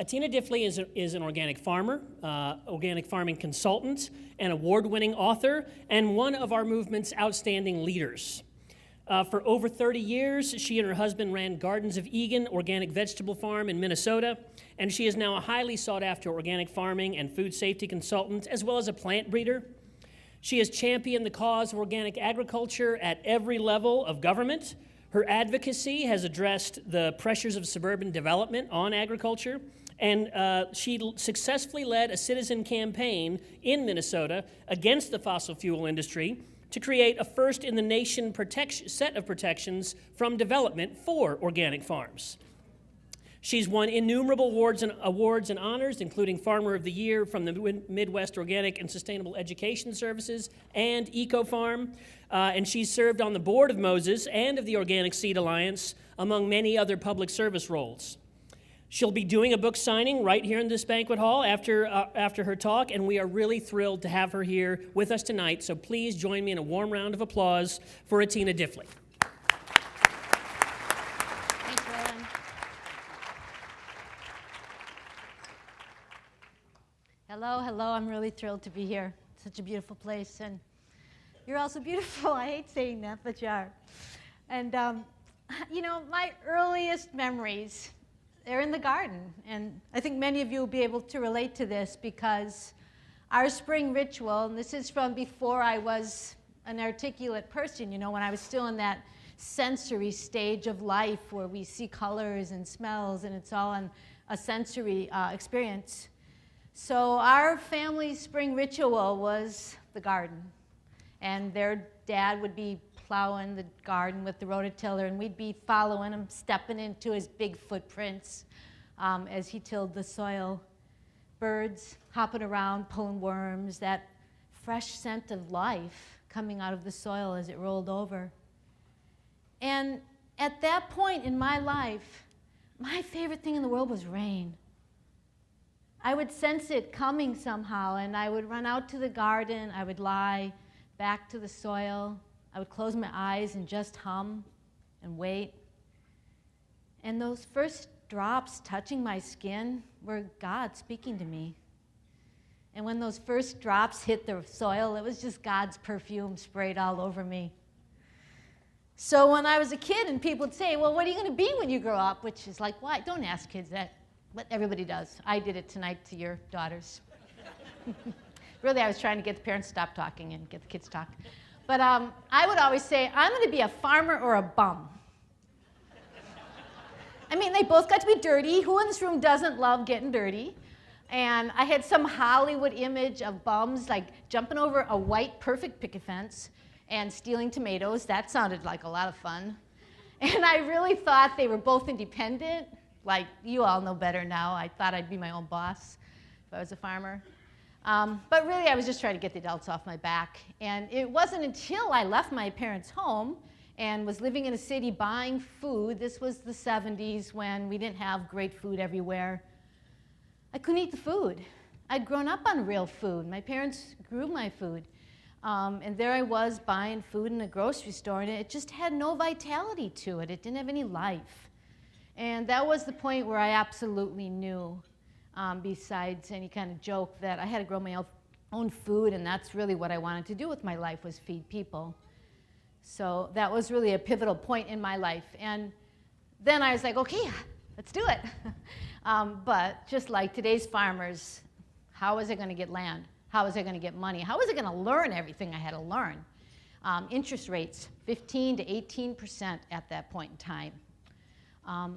Atina Diffley is an organic farmer, organic farming consultant, an award-winning author, and one of our movement's outstanding leaders. For over 30 years, she and her husband ran Gardens of Eagan organic vegetable farm in Minnesota, and she is now a highly sought-after organic farming and food safety consultant, as well as a plant breeder. She has championed the cause of organic agriculture at every level of government. Her advocacy has addressed the pressures of suburban development on agriculture, and she successfully led a citizen campaign in Minnesota against the fossil fuel industry to create a first-in-the-nation set of protections from development for organic farms. She's won innumerable awards and honors, including Farmer of the Year from the Midwest Organic and Sustainable Education Services and EcoFarm, and she's served on the board of Moses and of the Organic Seed Alliance, among many other public service roles. She'll be doing a book signing right here in this banquet hall after her talk, and we are really thrilled to have her here with us tonight, so please join me in a warm round of applause for Atina Diffley. Thanks, Roland. Hello, I'm really thrilled to be here. Such a beautiful place, and you're also beautiful. I hate saying that, but you are. And, you know, my earliest memories, they're in the garden, and I think many of you will be able to relate to this because our spring ritual, and this is from before I was an articulate person, you know, when I was still in that sensory stage of life where we see colors and smells and it's all on a sensory experience. So our family's spring ritual was the garden, and their dad would be plowing the garden with the rototiller, and we'd be following him, stepping into his big footprints as he tilled the soil. Birds hopping around, pulling worms, that fresh scent of life coming out of the soil as it rolled over. And at that point in my life, my favorite thing in the world was rain. I would sense it coming somehow, and I would run out to the garden, I would lie back to the soil, I would close my eyes and just hum and wait. And those first drops touching my skin were God speaking to me. And when those first drops hit the soil, it was just God's perfume sprayed all over me. So when I was a kid and people would say, well, what are you going to be when you grow up? Which is like, why? Don't ask kids that, but everybody does. I did it tonight to your daughters. Really, I was trying to get the parents to stop talking and get the kids to talk. But I would always say, I'm going to be a farmer or a bum. I mean, they both got to be dirty. Who in this room doesn't love getting dirty? And I had some Hollywood image of bums, like jumping over a white, perfect picket fence and stealing tomatoes. That sounded like a lot of fun. And I really thought they were both independent. Like, you all know better now. I thought I'd be my own boss if I was a farmer. But really, I was just trying to get the adults off my back. And it wasn't until I left my parents' home and was living in a city buying food. This was the 70s when we didn't have great food everywhere. I couldn't eat the food. I'd grown up on real food. My parents grew my food. And there I was buying food in a grocery store, and it just had no vitality to it. It didn't have any life. And that was the point where I absolutely knew, besides any kind of joke, that I had to grow my own food, and that's really what I wanted to do with my life, was feed people. So that was really a pivotal point in my life. And then I was like, okay, let's do it. But just like today's farmers, how was I going to get land? How was I going to get money? How was I going to learn everything I had to learn? Interest rates, 15 to 18% at that point in time.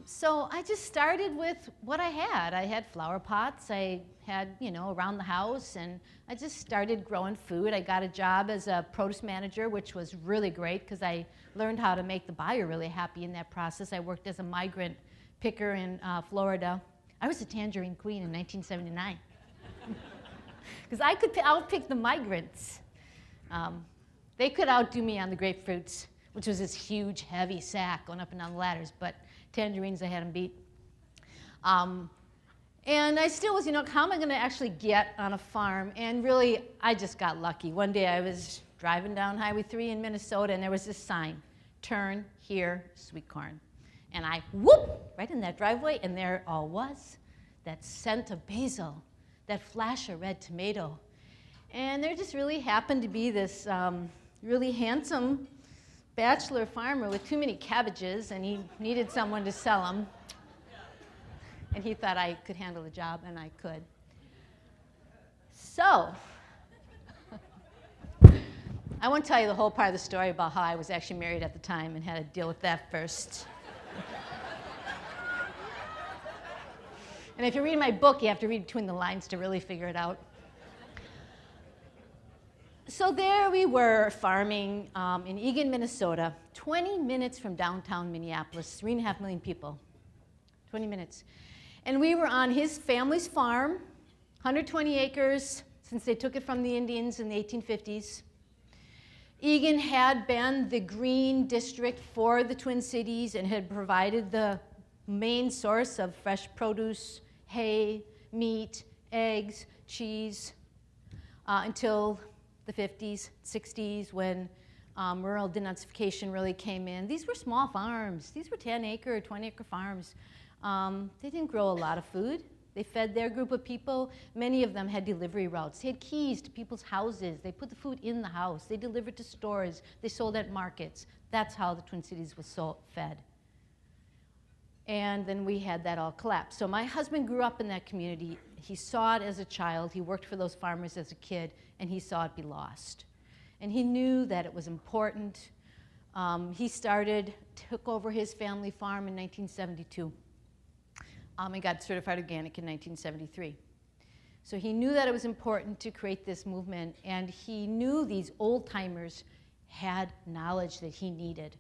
So I just started with what I had. I had flower pots, I had, you know, around the house, and I just started growing food. I got a job as a produce manager, which was really great because I learned how to make the buyer really happy in that process. I worked as a migrant picker in Florida. I was a tangerine queen in 1979 because I could outpick the migrants. They could outdo me on the grapefruits, which was this huge, heavy sack going up and down the ladders, but tangerines, I had them beat. And I still was, you know, how am I going to actually get on a farm? And really, I just got lucky. One day I was driving down Highway 3 in Minnesota, and there was this sign, turn here, sweet corn. And I, whoop, right in that driveway, and there it all was. that scent of basil, that flash of red tomato. And there just really happened to be this really handsome bachelor farmer with too many cabbages, and he needed someone to sell them. And he thought I could handle the job, and I could. So, I won't tell you the whole part of the story about how I was actually married at the time and had to deal with that first. And if you read my book, you have to read between the lines to really figure it out. So there we were farming in Eagan, Minnesota, 20 minutes from downtown Minneapolis, 3.5 million people, 20 minutes. And we were on his family's farm, 120 acres, since they took it from the Indians in the 1850s. Eagan had been the green district for the Twin Cities and had provided the main source of fresh produce, hay, meat, eggs, cheese, until the 50s, 60s, when rural denazification really came in. These were small farms. These were 10-acre, 20-acre farms. They didn't grow a lot of food. They fed their group of people. Many of them had delivery routes. They had keys to people's houses. They put the food in the house. They delivered to stores. They sold at markets. That's how the Twin Cities was fed. And then we had that all collapse. So my husband grew up in that community. He saw it as a child. He worked for those farmers as a kid, and he saw it be lost. And he knew that it was important. He took over his family farm in 1972. And got certified organic in 1973. So he knew that it was important to create this movement, and he knew these old-timers had knowledge that he needed.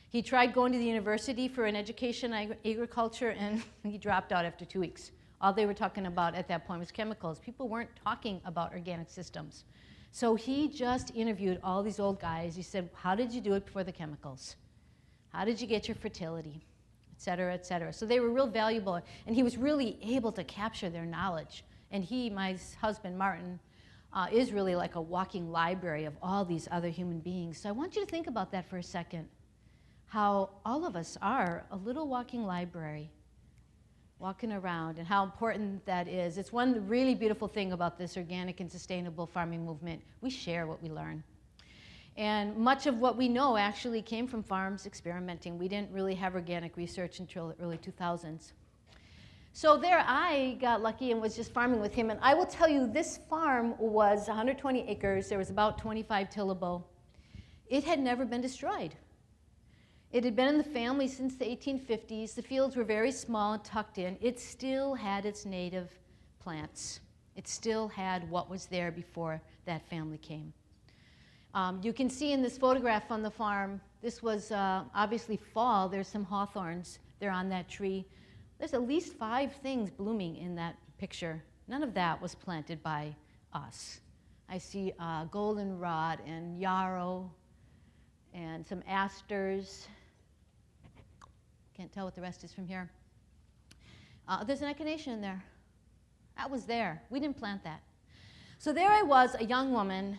He tried going to the university for an education in agriculture, and he dropped out after 2 weeks. All they were talking about at that point was chemicals. People weren't talking about organic systems. So he just interviewed all these old guys. He said, how did you do it before the chemicals? How did you get your fertility? Et cetera, et cetera. So they were real valuable, and he was really able to capture their knowledge. And he, my husband, Martin, is really like a walking library of all these other human beings. So I want you to think about that for a second, how all of us are a little walking library, walking around, and how important that is. It's one really beautiful thing about this organic and sustainable farming movement. We share what we learn. And much of what we know actually came from farms experimenting. We didn't really have organic research until the early 2000s. So there I got lucky and was just farming with him. And I will tell you, this farm was 120 acres. There was about 25 tillable. It had never been destroyed. It had been in the family since the 1850s. The fields were very small and tucked in. It still had its native plants. It still had what was there before that family came. You can see in this photograph on the farm, this was obviously fall. There's some hawthorns. They're on that tree. There's at least 5 things blooming in that picture. None of that was planted by us. I see goldenrod and yarrow and some asters. Can't tell what the rest is from here. There's an echinacea in there. That was there. We didn't plant that. So there I was, a young woman,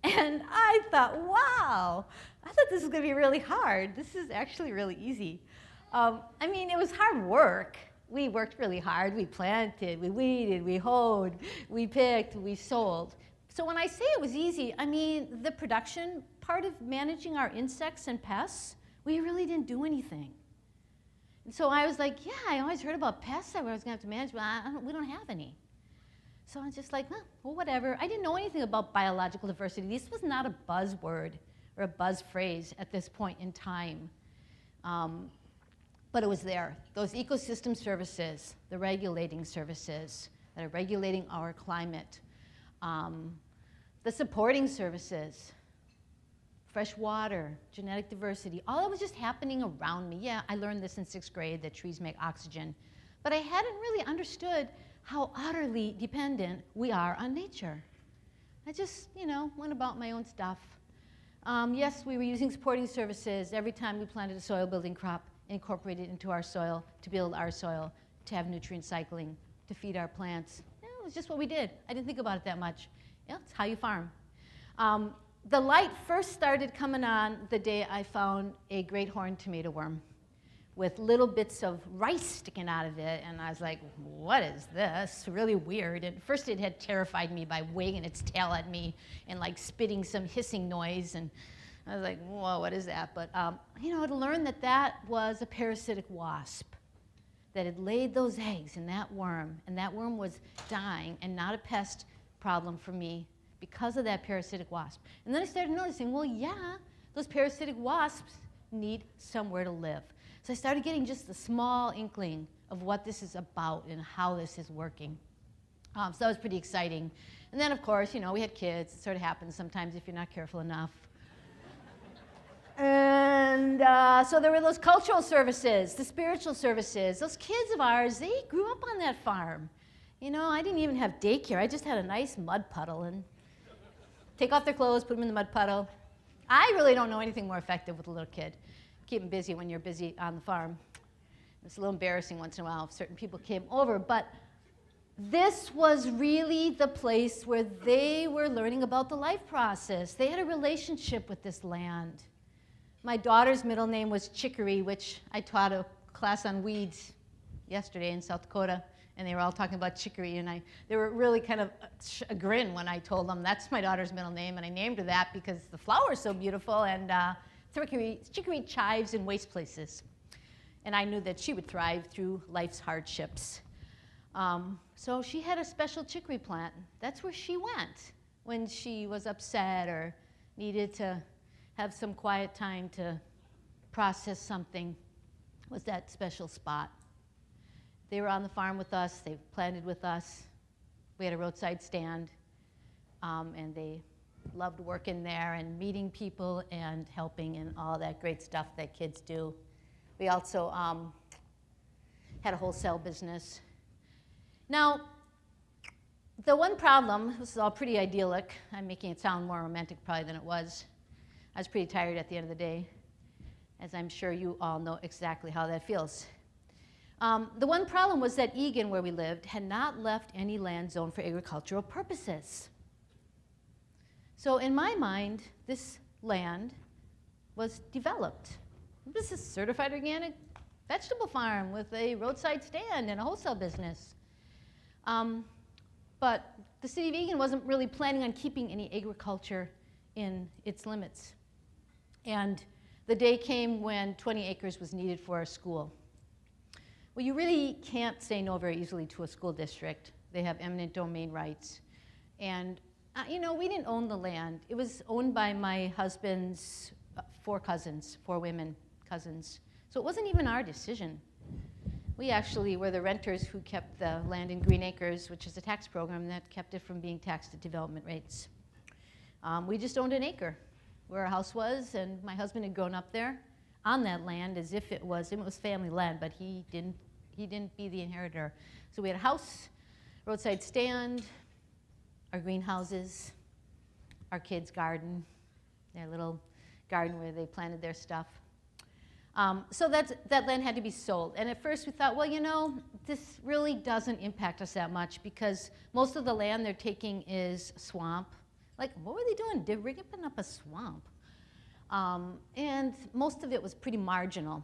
and I thought, wow, I thought this was going to be really hard. This is actually really easy. I mean, it was hard work. We worked really hard. We planted, we weeded, we hoed, we picked, we sold. So when I say it was easy, I mean the production part of managing our insects and pests, we really didn't do anything. And so I was like, yeah, I always heard about pests that I was going to have to manage, but we don't have any. So I was just like, well, whatever. I didn't know anything about biological diversity. This was not a buzzword or a buzz phrase at this point in time. But it was there. Those ecosystem services, the regulating services that are regulating our climate, the supporting services, fresh water, genetic diversity, all that was just happening around me. Yeah, I learned this in 6th grade, that trees make oxygen. But I hadn't really understood how utterly dependent we are on nature. I just, went about my own stuff. Yes, we were using supporting services every time we planted a soil building crop, incorporated it into our soil, to build our soil, to have nutrient cycling, to feed our plants. It was just what we did. I didn't think about it that much. It's how you farm. The light first started coming on the day I found a great horned tomato worm. with little bits of rice sticking out of it. And I was like, what is this? Really weird. At first it had terrified me by wagging its tail at me and like spitting some hissing noise. And I was like, whoa, what is that? But, to learn that that was a parasitic wasp that had laid those eggs in that worm, and that worm was dying and not a pest problem for me because of that parasitic wasp. And then I started noticing, well, yeah, those parasitic wasps need somewhere to live. So I started getting just a small inkling of what this is about and how this is working. So that was pretty exciting. And then, of course, we had kids. It sort of happens sometimes if you're not careful enough. And so there were those cultural services, the spiritual services. Those kids of ours, they grew up on that farm. I didn't even have daycare. I just had a nice mud puddle, and take off their clothes, put them in the mud puddle. I really don't know anything more effective with a little kid. Keep them busy when you're busy on the farm. It's a little embarrassing once in a while if certain people came over, but this was really the place where they were learning about the life process. They had a relationship with this land. My daughter's middle name was Chicory, which I taught a class on weeds yesterday in South Dakota, and they were all talking about chicory, and they were really kind of a grin when I told them that's my daughter's middle name, and I named her that because the flower is so beautiful, and chicory chives in waste places. And I knew that she would thrive through life's hardships. So she had a special chicory plant. That's where she went when she was upset or needed to have some quiet time to process something, was that special spot. They were on the farm with us. They planted with us. We had a roadside stand, and they loved working there and meeting people and helping and all that great stuff that kids do. We also had a wholesale business. Now, the one problem, this is all pretty idyllic. I'm making it sound more romantic probably than it was. I was pretty tired at the end of the day, as I'm sure you all know exactly how that feels. The one problem was that Eagan, where we lived, had not left any land zoned for agricultural purposes. So in my mind, this land was developed. This is a certified organic vegetable farm with a roadside stand and a wholesale business. But the city of Eagan wasn't really planning on keeping any agriculture in its limits. And the day came when 20 acres was needed for a school. Well, you really can't say no very easily to a school district. They have eminent domain rights. And, we didn't own the land. It was owned by my husband's 4 women cousins. So it wasn't even our decision. We actually were the renters who kept the land in Green Acres, which is a tax program that kept it from being taxed at development rates. We just owned an acre where our house was, and my husband had grown up there on that land as if it was family land, but he didn't be the inheritor. So we had a house, roadside stand, our greenhouses, our kids' garden, their little garden where they planted their stuff. So that land had to be sold. And at first we thought, well, this really doesn't impact us that much because most of the land they're taking is swamp. Like, what were they doing? They're ripping up a swamp. And most of it was pretty marginal.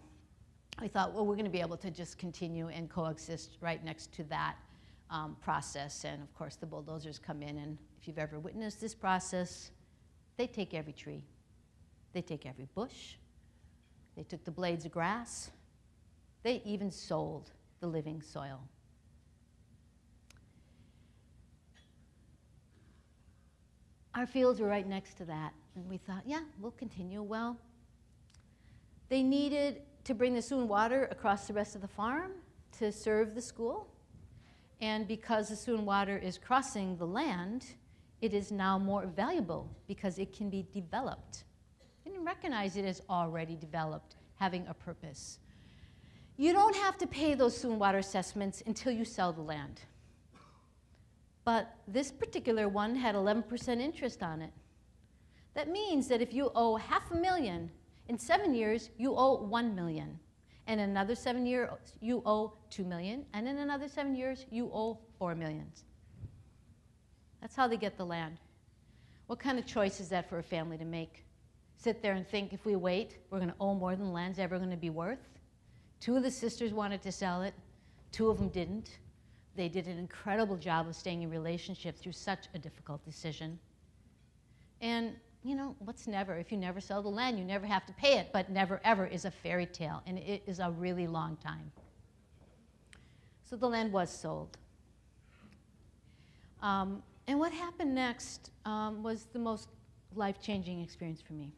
We thought, well, we're going to be able to just continue and coexist right next to that process. And, of course, the bulldozers come in, and if you've ever witnessed this process, they take every tree. They take every bush. They took the blades of grass. They even sold the living soil. Our fields were right next to that, and we thought, yeah, we'll continue. Well, they needed to bring the Soon water across the rest of the farm to serve the school, and because the Soon water is crossing the land, it is now more valuable because it can be developed. You didn't recognize it as already developed, having a purpose. You don't have to pay those Soon water assessments until you sell the land. But this particular one had 11% interest on it. That means that if you owe $500,000, in 7 years, you owe $1 million. And in another 7 years, you owe $2 million. And in another 7 years, you owe $4 million. That's how they get the land. What kind of choice is that for a family to make? Sit there and think, if we wait, we're going to owe more than the land's ever going to be worth? 2 of the sisters wanted to sell it, 2 of them didn't. They did an incredible job of staying in relationship through such a difficult decision. And you know, what's never? If you never sell the land, you never have to pay it, but never ever is a fairy tale, and it is a really long time. So the land was sold. And what happened next was the most life-changing experience for me.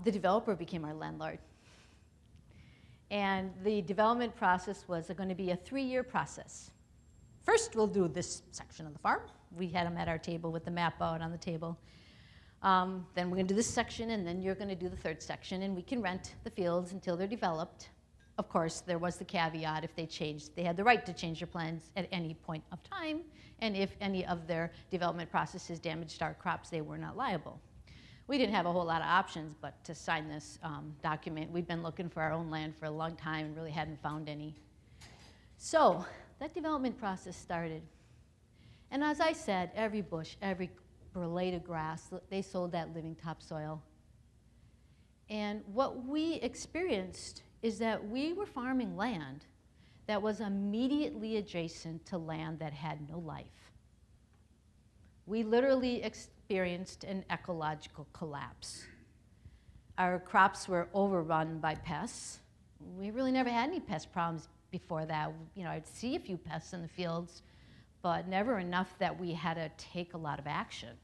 The developer became our landlord. And the development process was going to be a 3-year process. First, we'll do this section of the farm. We had them at our table with the map out on the table. Then we're going to do this section, and then you're going to do the 3rd section, and we can rent the fields until they're developed. Of course, there was the caveat if they changed, they had the right to change their plans at any point of time, and if any of their development processes damaged our crops, they were not liable. We didn't have a whole lot of options but to sign this document. We'd been looking for our own land for a long time and really hadn't found any. So that development process started. And as I said, every bush, every blade of grass, they sold that living topsoil. And what we experienced is that we were farming land that was immediately adjacent to land that had no life. We literally experienced an ecological collapse. Our crops were overrun by pests. We really never had any pest problems before that. You know, I'd see a few pests in the fields, but never enough that we had to take a lot of action.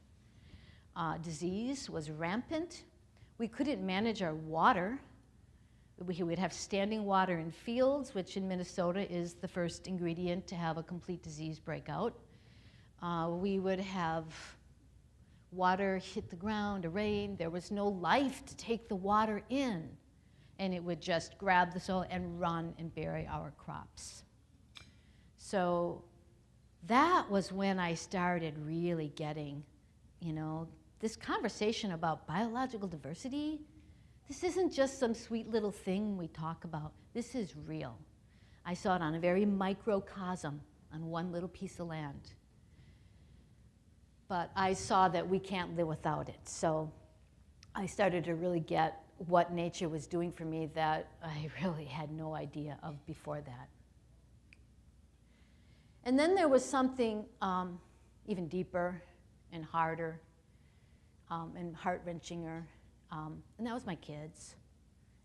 Disease was rampant. We couldn't manage our water. We would have standing water in fields, which in Minnesota is the first ingredient to have a complete disease breakout. We would have water hit the ground, a rain. There was no life to take the water in, and it would just grab the soil and run and bury our crops. So that was when I started really getting, you know, this conversation about biological diversity. This isn't just some sweet little thing we talk about. This is real. I saw it on a very microcosm on one little piece of land. But I saw that we can't live without it. So I started to really get what nature was doing for me that I really had no idea of before that. And then there was something even deeper and harder and heart-wrenchinger. And that was my kids.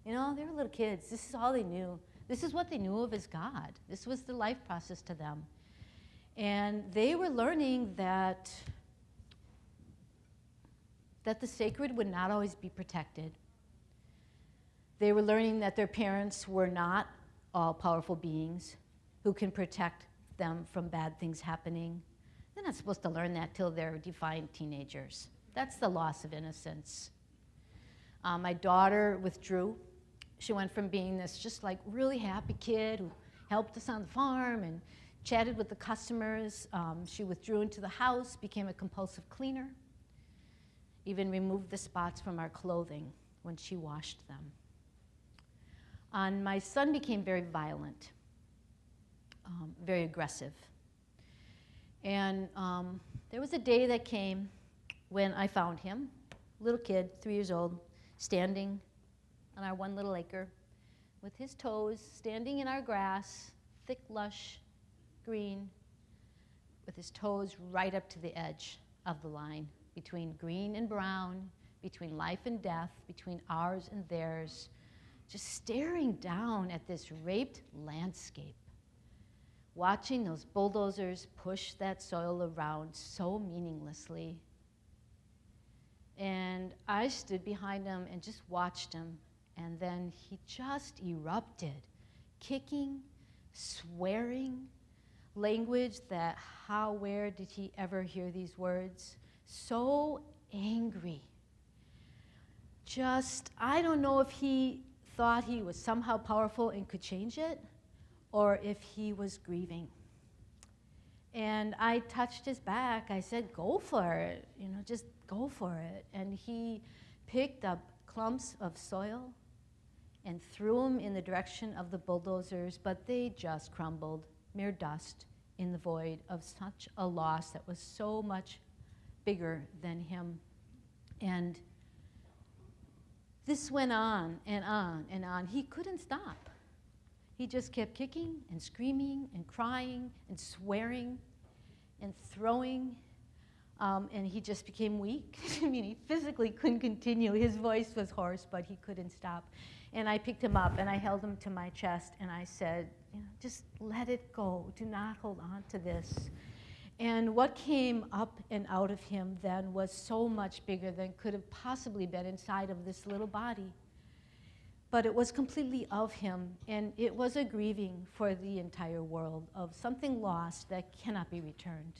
You know, they were little kids. This is all they knew. This is what they knew of as God. This was the life process to them. And they were learning that the sacred would not always be protected. They were learning that their parents were not all-powerful beings who can protect them from bad things happening. They're not supposed to learn that till they're defiant teenagers. That's the loss of innocence. My daughter withdrew. She went from being this just like really happy kid who helped us on the farm and chatted with the customers. She withdrew into the house, became a compulsive cleaner, even removed the spots from our clothing when she washed them. And my son became very violent, very aggressive. And there was a day that came when I found him, little kid, 3 years old, standing on our one little acre with his toes standing in our grass, thick, lush, green, with his toes right up to the edge of the line between green and brown, between life and death, between ours and theirs, just staring down at this raped landscape, watching those bulldozers push that soil around so meaninglessly. And I stood behind him and just watched him, and then he just erupted, kicking, swearing, language that where did he ever hear these words? So angry. I don't know if he thought he was somehow powerful and could change it, or if he was grieving. And I touched his back. I said, go for it, just go for it. And he picked up clumps of soil and threw them in the direction of the bulldozers, but they just crumbled, mere dust, in the void of such a loss that was so much bigger than him. And This went on and on and on. He couldn't stop. He just kept kicking and screaming and crying and swearing and throwing, and he just became weak. I mean, he physically couldn't continue. His voice was hoarse, but he couldn't stop. And I picked him up and I held him to my chest and I said, just let it go. Do not hold on to this. And what came up and out of him then was so much bigger than could have possibly been inside of this little body. But it was completely of him, and it was a grieving for the entire world of something lost that cannot be returned.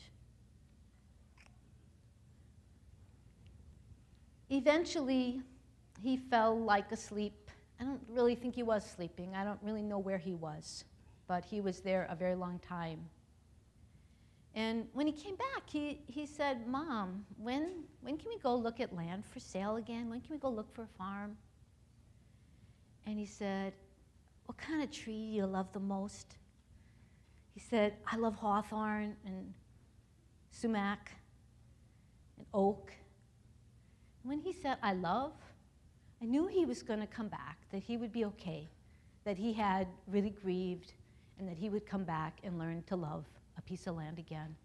Eventually, he fell like asleep. I don't really think he was sleeping. I don't really know where he was, but he was there a very long time. And when he came back, he said, Mom, when can we go look at land for sale again? When can we go look for a farm? And he said, what kind of tree do you love the most? He said, I love hawthorn and sumac and oak. When he said, I love, I knew he was going to come back, that he would be okay, that he had really grieved, and that he would come back and learn to love a piece of land again,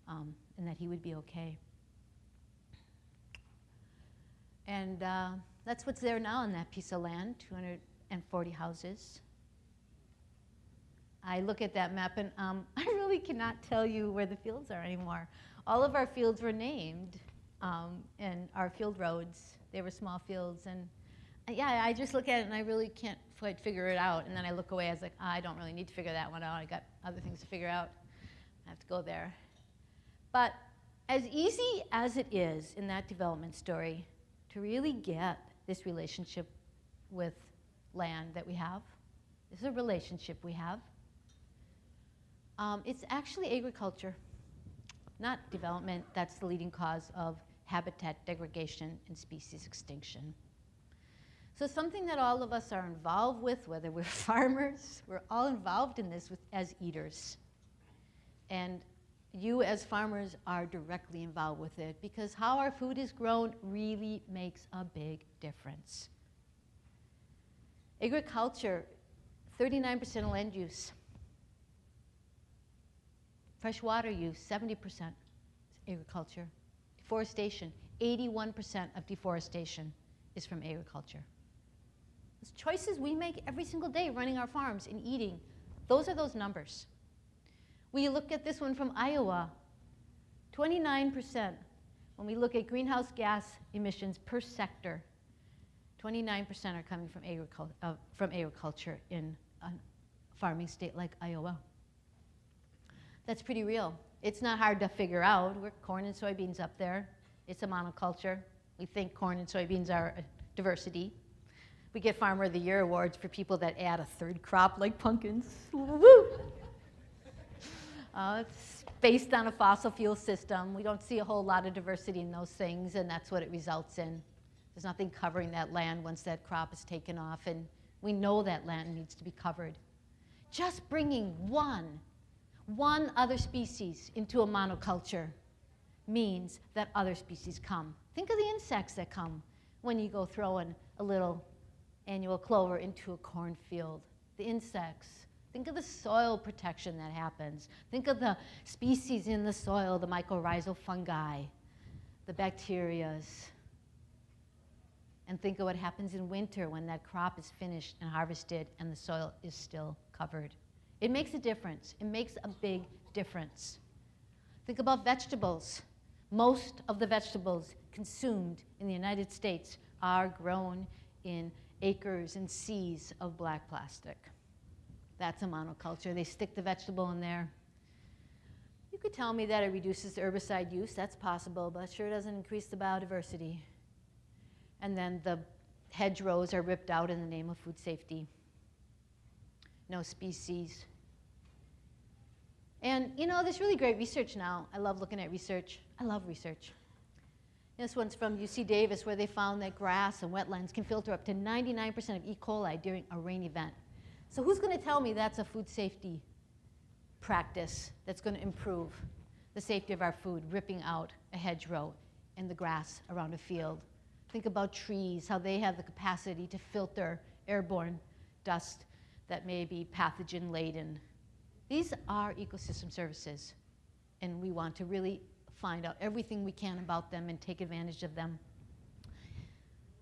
and that he would be okay. And that's what's there now on that piece of land, 240 houses. I look at that map and I really cannot tell you where the fields are anymore. All of our fields were named, and our field roads, they were small fields. And yeah, I just look at it and I really can't quite figure it out. And then I look away, I was like, I don't really need to figure that one out. I got other things to figure out. I have to go there. But as easy as it is in that development story to really get this relationship with land that we have, this is a relationship we have, it's actually agriculture, not development, that's the leading cause of habitat degradation and species extinction. So something that all of us are involved with, whether we're farmers, we're all involved in this as eaters. And you as farmers are directly involved with it, because how our food is grown really makes a big difference. Agriculture, 39% of land use. Fresh water use, 70% is agriculture. Deforestation, 81% of deforestation is from agriculture. Those choices we make every single day running our farms and eating, those are those numbers. We look at this one from Iowa, 29%. When we look at greenhouse gas emissions per sector, 29% are coming from agriculture in a farming state like Iowa. That's pretty real. It's not hard to figure out. We're corn and soybeans up there. It's a monoculture. We think corn and soybeans are a diversity. We get Farmer of the Year awards for people that add a third crop like pumpkins. Woo! It's based on a fossil fuel system. We don't see a whole lot of diversity in those things, and that's what it results in. There's nothing covering that land once that crop is taken off, and we know that land needs to be covered. Just bringing one other species into a monoculture means that other species come. Think of the insects that come when you go throwing a little annual clover into a cornfield. The insects. Think of the soil protection that happens. Think of the species in the soil, the mycorrhizal fungi, the bacterias. And think of what happens in winter when that crop is finished and harvested and the soil is still covered. It makes a difference. It makes a big difference. Think about vegetables. Most of the vegetables consumed in the United States are grown in acres and seas of black plastic. That's a monoculture. They stick the vegetable in there. You could tell me that it reduces herbicide use. That's possible, but it sure doesn't increase the biodiversity. And then the hedgerows are ripped out in the name of food safety. No species. And you know, there's really great research now. I love looking at research. I love research. This one's from UC Davis, where they found that grass and wetlands can filter up to 99% of E. coli during a rain event. So who's going to tell me that's a food safety practice that's going to improve the safety of our food, ripping out a hedgerow and the grass around a field Think about trees, how they have the capacity to filter airborne dust that may be pathogen laden. These are ecosystem services, and we want to really find out everything we can about them and take advantage of them.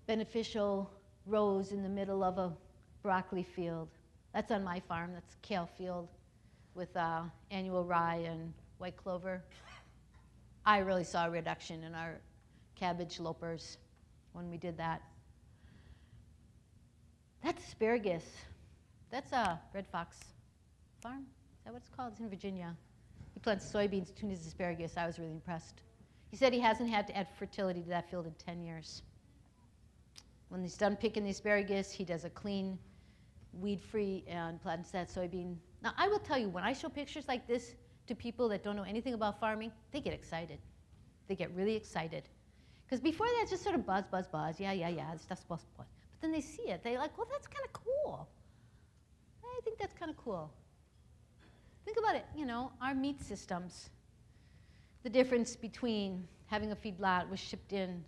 Beneficial rows in the middle of a broccoli field. That's on my farm. That's a kale field with annual rye and white clover. I really saw a reduction in our cabbage lopers when we did that. That's asparagus. That's a Red Fox farm. Is that what it's called? It's in Virginia. He plants soybeans, tuned his asparagus. I was really impressed. He said he hasn't had to add fertility to that field in 10 years. When he's done picking the asparagus, he does a clean, weed-free, and plants that soybean. Now, I will tell you, when I show pictures like this to people that don't know anything about farming, they get excited. They get really excited. Because before that, it's just sort of buzz, buzz, buzz. Yeah, this stuff's buzz, buzz. But then they see it. They're like, well, that's kind of cool. I think that's kind of cool. Think about it, you know, our meat systems. The difference between having a feedlot with shipped in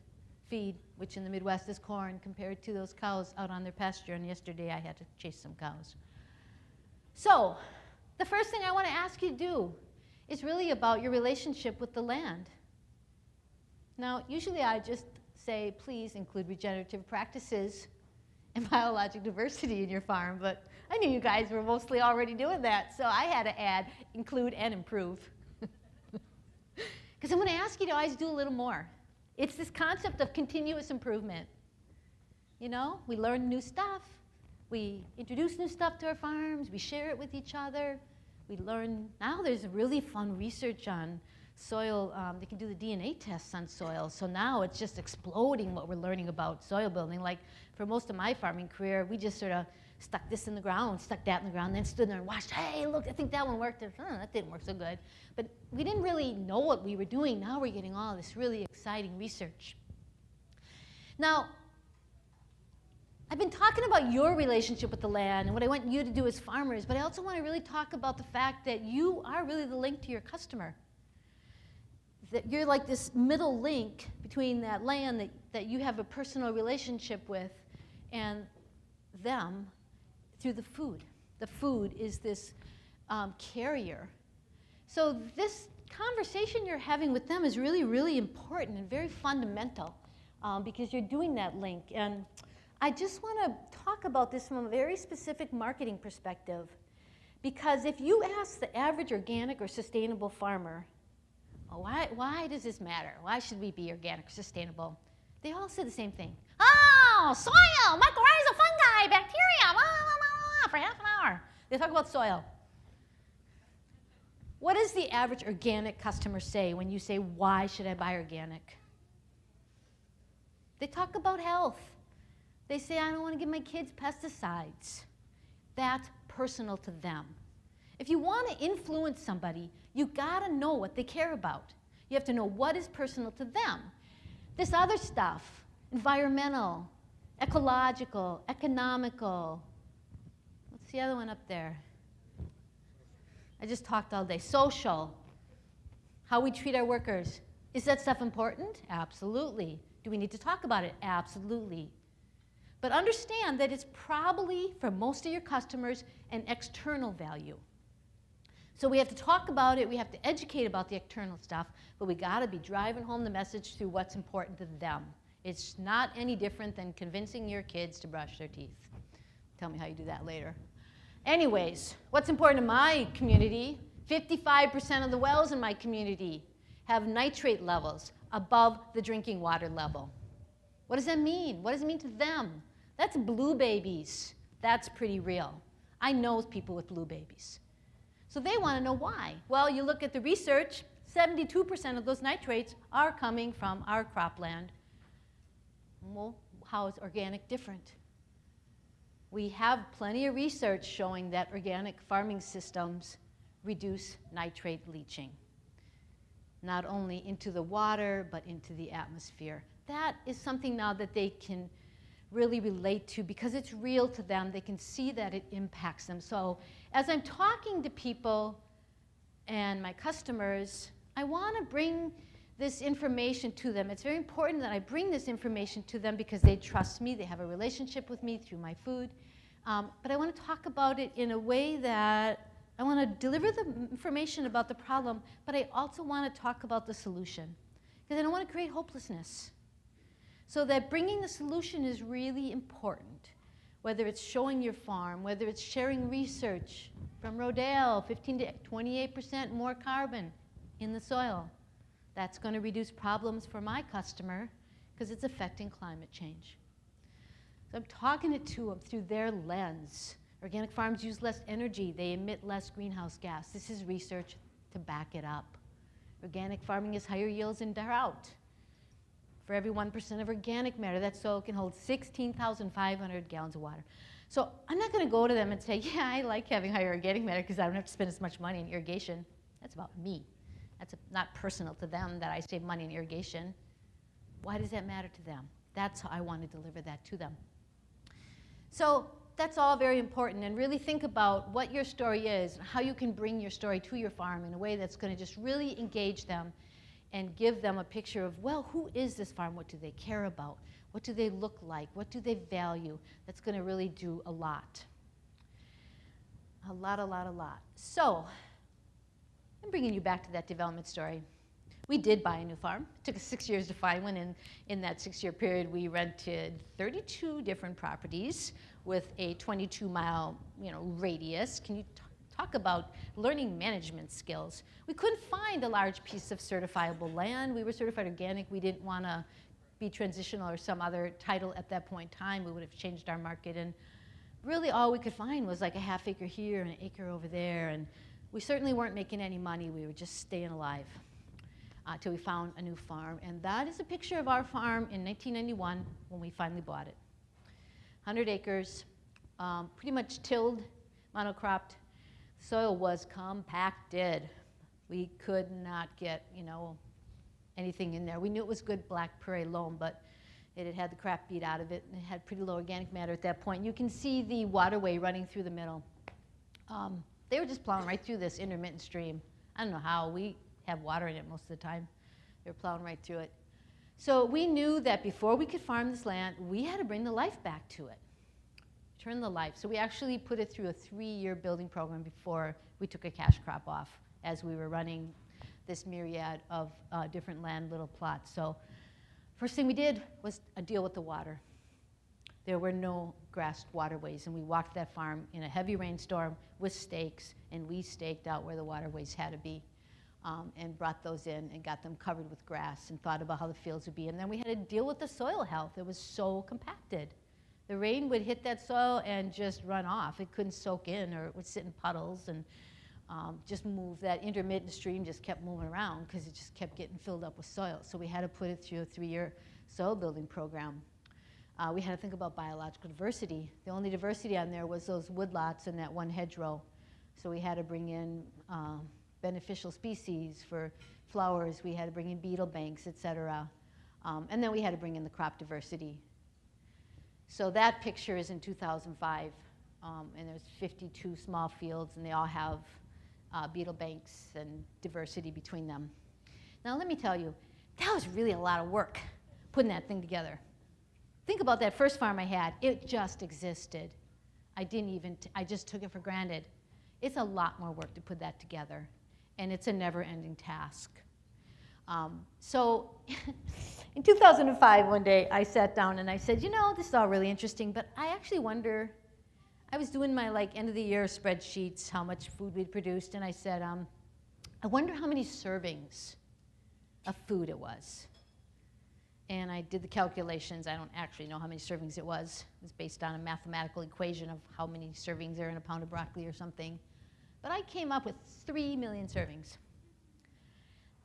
feed, which in the Midwest is corn, compared to those cows out on their pasture. And yesterday I had to chase some cows. So the first thing I want to ask you to do is really about your relationship with the land. Now, usually I just say, please include regenerative practices and biologic diversity in your farm, but I knew you guys were mostly already doing that, so I had to add include and improve. Because I'm going to ask you to always do a little more. It's this concept of continuous improvement. You know, we learn new stuff. We introduce new stuff to our farms. We share it with each other. We learn. Now there's really fun research on soil. They can do the DNA tests on soil. So now it's just exploding what we're learning about soil building. Like for most of my farming career, we just sort of stuck this in the ground, stuck that in the ground, then stood there and watched, hey, look, I think that one worked. That didn't work so good. But we didn't really know what we were doing. Now we're getting all this really exciting research. Now, I've been talking about your relationship with the land and what I want you to do as farmers, but I also want to really talk about the fact that you are really the link to your customer. That you're like this middle link between that land that you have a personal relationship with and them through the food. The food is this carrier. So this conversation you're having with them is really, really important and very fundamental because you're doing that link. And I just want to talk about this from a very specific marketing perspective, because if you ask the average organic or sustainable farmer, why does this matter? Why should we be organic or sustainable? They all say the same thing. Oh, soil, mycorrhizal fungi, bacteria, for half an hour. They talk about soil. What does the average organic customer say when you say, why should I buy organic? They talk about health. They say, I don't want to give my kids pesticides. That's personal to them. If you want to influence somebody, you got to know what they care about. You have to know what is personal to them. This other stuff, environmental, ecological, economical. What's the other one up there? I just talked all day. Social, how we treat our workers. Is that stuff important? Absolutely. Do we need to talk about it? Absolutely. But understand that it's probably, for most of your customers, an external value. So we have to talk about it, we have to educate about the external stuff, but we got to be driving home the message through what's important to them. It's not any different than convincing your kids to brush their teeth. Tell me how you do that later. Anyways, what's important to my community? 55% of the wells in my community have nitrate levels above the drinking water level. What does that mean? What does it mean to them? That's blue babies. That's pretty real. I know people with blue babies. So they want to know why. Well, you look at the research, 72% of those nitrates are coming from our cropland. Well, how is organic different? We have plenty of research showing that organic farming systems reduce nitrate leaching, not into into the water, but into the atmosphere. That is something now that they can really relate to because it's real to them. They can see that it impacts them. So as I'm talking to people and my customers, I want to bring this information to them. It's very important that I bring this information to them because they trust me, they have a relationship with me through my food. But I want to talk about it in a way that I want to deliver the information about the problem, but I also want to talk about the solution because I don't want to create hopelessness. So that bringing the solution is really important, whether it's showing your farm, whether it's sharing research from Rodale, 15 to 28% more carbon in the soil. That's going to reduce problems for my customer because it's affecting climate change. So I'm talking it to them through their lens. Organic farms use less energy. They emit less greenhouse gas. This is research to back it up. Organic farming has higher yields in drought. For every 1% of organic matter, that soil can hold 16,500 gallons of water. So I'm not going to go to them and say, yeah, I like having higher organic matter because I don't have to spend as much money in irrigation. That's about me. That's not personal to them that I save money in irrigation. Why does that matter to them? That's how I want to deliver that to them. So that's all very important, and really think about what your story is, and how you can bring your story to your farm in a way that's going to just really engage them and give them a picture of, well, who is this farm? What do they care about? What do they look like? What do they value? That's going to really do a lot. A lot. So I'm bringing you back to that development story. We did buy a new farm. It took us 6 years to find one, and in that 6-year period, we rented 32 different properties with a 22-mile, radius. Can you talk about learning management skills? We couldn't find a large piece of certifiable land. We were certified organic. We didn't want to be transitional or some other title at that point in time. We would have changed our market, and really all we could find was like a half acre here and an acre over there, and we certainly weren't making any money. We were just staying alive till we found a new farm. And that is a picture of our farm in 1991 when we finally bought it. 100 acres, pretty much tilled, monocropped. Soil was compacted. We could not get, anything in there. We knew it was good black prairie loam, but it had the crap beat out of it, and it had pretty low organic matter at that point. You can see the waterway running through the middle. They were just plowing right through this intermittent stream. I don't know how. We have water in it most of the time. They were plowing right through it. So we knew that before we could farm this land, we had to bring the life back to it, turn the life. So we actually put it through a 3-year building program before we took a cash crop off as we were running this myriad of different land, little plots. So first thing we did was deal with the water. There were no grassed waterways, and we walked that farm in a heavy rainstorm with stakes, and we staked out where the waterways had to be. And brought those in and got them covered with grass and thought about how the fields would be. And then we had to deal with the soil health. It was so compacted. The rain would hit that soil and just run off. It couldn't soak in, or it would sit in puddles and just move. That intermittent stream just kept moving around because it just kept getting filled up with soil. So we had to put it through a 3-year soil building program. We had to think about biological diversity. The only diversity on there was those woodlots and that one hedgerow. So we had to bring in beneficial species for flowers. We had to bring in beetle banks, et cetera. And then we had to bring in the crop diversity. So that picture is in 2005, and there's 52 small fields, and they all have beetle banks and diversity between them. Now let me tell you, that was really a lot of work putting that thing together. Think about that first farm I had. It just existed. I just took it for granted. It's a lot more work to put that together, and it's a never-ending task. So in 2005, one day, I sat down and I said, this is all really interesting, but I actually wonder, I was doing my end-of-the-year spreadsheets, how much food we'd produced, and I said, I wonder how many servings of food it was. And I did the calculations. I don't actually know how many servings it was. It was based on a mathematical equation of how many servings are in a pound of broccoli or something. But I came up with 3 million servings.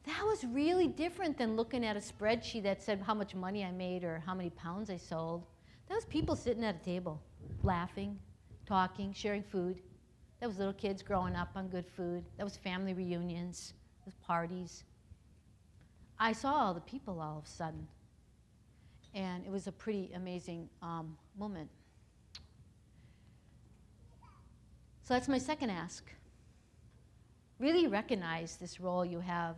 That was really different than looking at a spreadsheet that said how much money I made or how many pounds I sold. That was people sitting at a table, laughing, talking, sharing food. That was little kids growing up on good food. That was family reunions. That was parties. I saw all the people all of a sudden. And it was a pretty amazing moment. So that's my second ask. Really recognize this role you have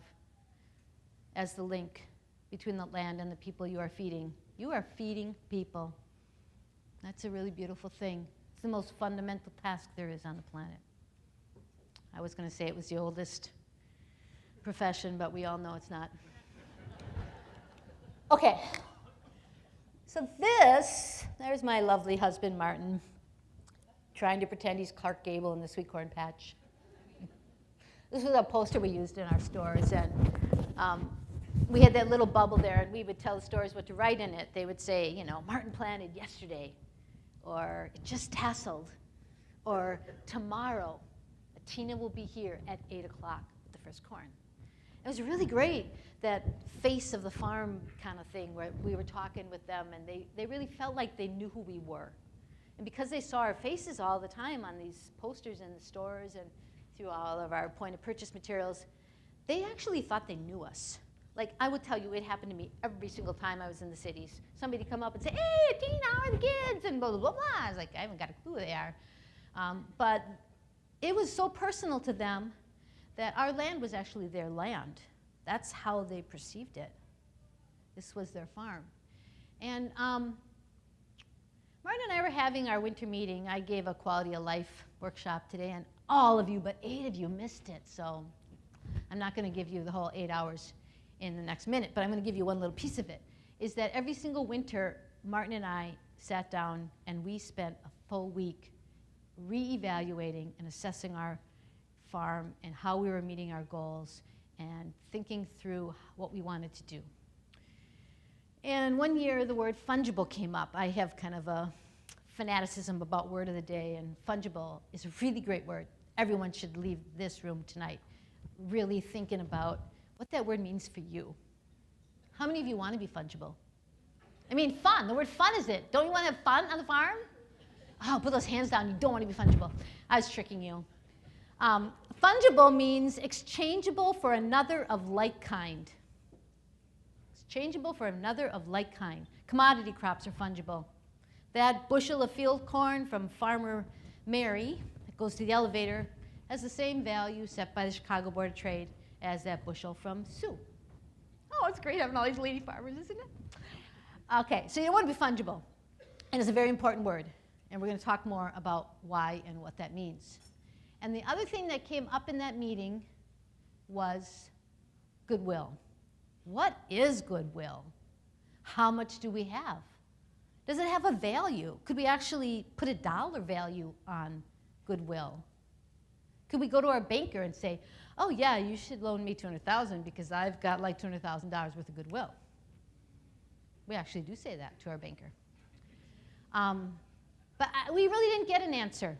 as the link between the land and the people you are feeding. You are feeding people. That's a really beautiful thing. It's the most fundamental task there is on the planet. I was going to say it was the oldest profession, but we all know it's not. Okay. So there's my lovely husband, Martin, trying to pretend he's Clark Gable in the sweet corn patch. This was a poster we used in our stores, and we had that little bubble there, and we would tell the stores what to write in it. They would say, you know, Martin planted yesterday, or it just tasseled, or tomorrow, Atina will be here at 8 o'clock with the first corn. It was really great, that face of the farm kind of thing, where we were talking with them, and they really felt like they knew who we were. And because they saw our faces all the time on these posters in the stores and through all of our point of purchase materials, they actually thought they knew us. Like, I would tell you, it happened to me every single time I was in the cities. Somebody would come up and say, hey, Atina, how are the kids? And blah, blah, blah, blah. I was like, I haven't got a clue who they are. But it was so personal to them that our land was actually their land. That's how they perceived it. This was their farm. And Martin and I were having our winter meeting. I gave a quality of life workshop today, and all of you, but 8 of you missed it. So I'm not going to give you the whole 8 hours in the next minute, but I'm going to give you one little piece of it, is that every single winter, Martin and I sat down and we spent a full week reevaluating and assessing our farm and how we were meeting our goals and thinking through what we wanted to do. And one year, the word fungible came up. I have kind of a fanaticism about word of the day, and fungible is a really great word. Everyone should leave this room tonight really thinking about what that word means for you. How many of you want to be fungible? I mean, fun. The word fun is it. Don't you want to have fun on the farm? Oh, put those hands down. You don't want to be fungible. I was tricking you. Fungible means exchangeable for another of like kind. Exchangeable for another of like kind. Commodity crops are fungible. That bushel of field corn from Farmer Mary that goes to the elevator has the same value set by the Chicago Board of Trade as that bushel from Sue. Oh, it's great having all these lady farmers, isn't it? Okay, so you want to be fungible. And it's a very important word. And we're going to talk more about why and what that means. And the other thing that came up in that meeting was goodwill. What is goodwill? How much do we have? Does it have a value? Could we actually put a dollar value on goodwill? Could we go to our banker and say, oh yeah, you should loan me $200,000 because I've got like $200,000 worth of goodwill? We actually do say that to our banker. But we really didn't get an answer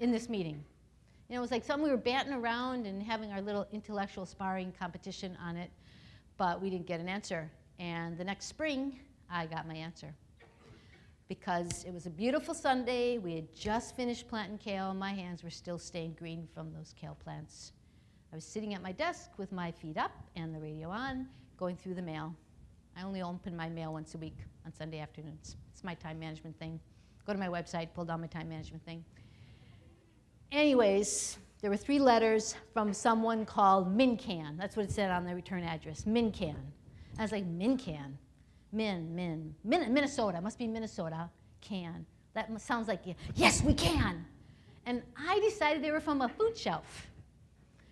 in this meeting. You know, it was like something we were batting around and having our little intellectual sparring competition on it, but we didn't get an answer. And the next spring, I got my answer. Because it was a beautiful Sunday, we had just finished planting kale, and my hands were still stained green from those kale plants. I was sitting at my desk with my feet up and the radio on, going through the mail. I only open my mail once a week on Sunday afternoons. It's my time management thing. Go to my website, pull down my time management thing. Anyways, there were 3 letters from someone called Mincan. That's what it said on the return address, Mincan. I was like, Mincan? Minnesota, must be Minnesota, can. That sounds like, yes, we can. And I decided they were from a food shelf.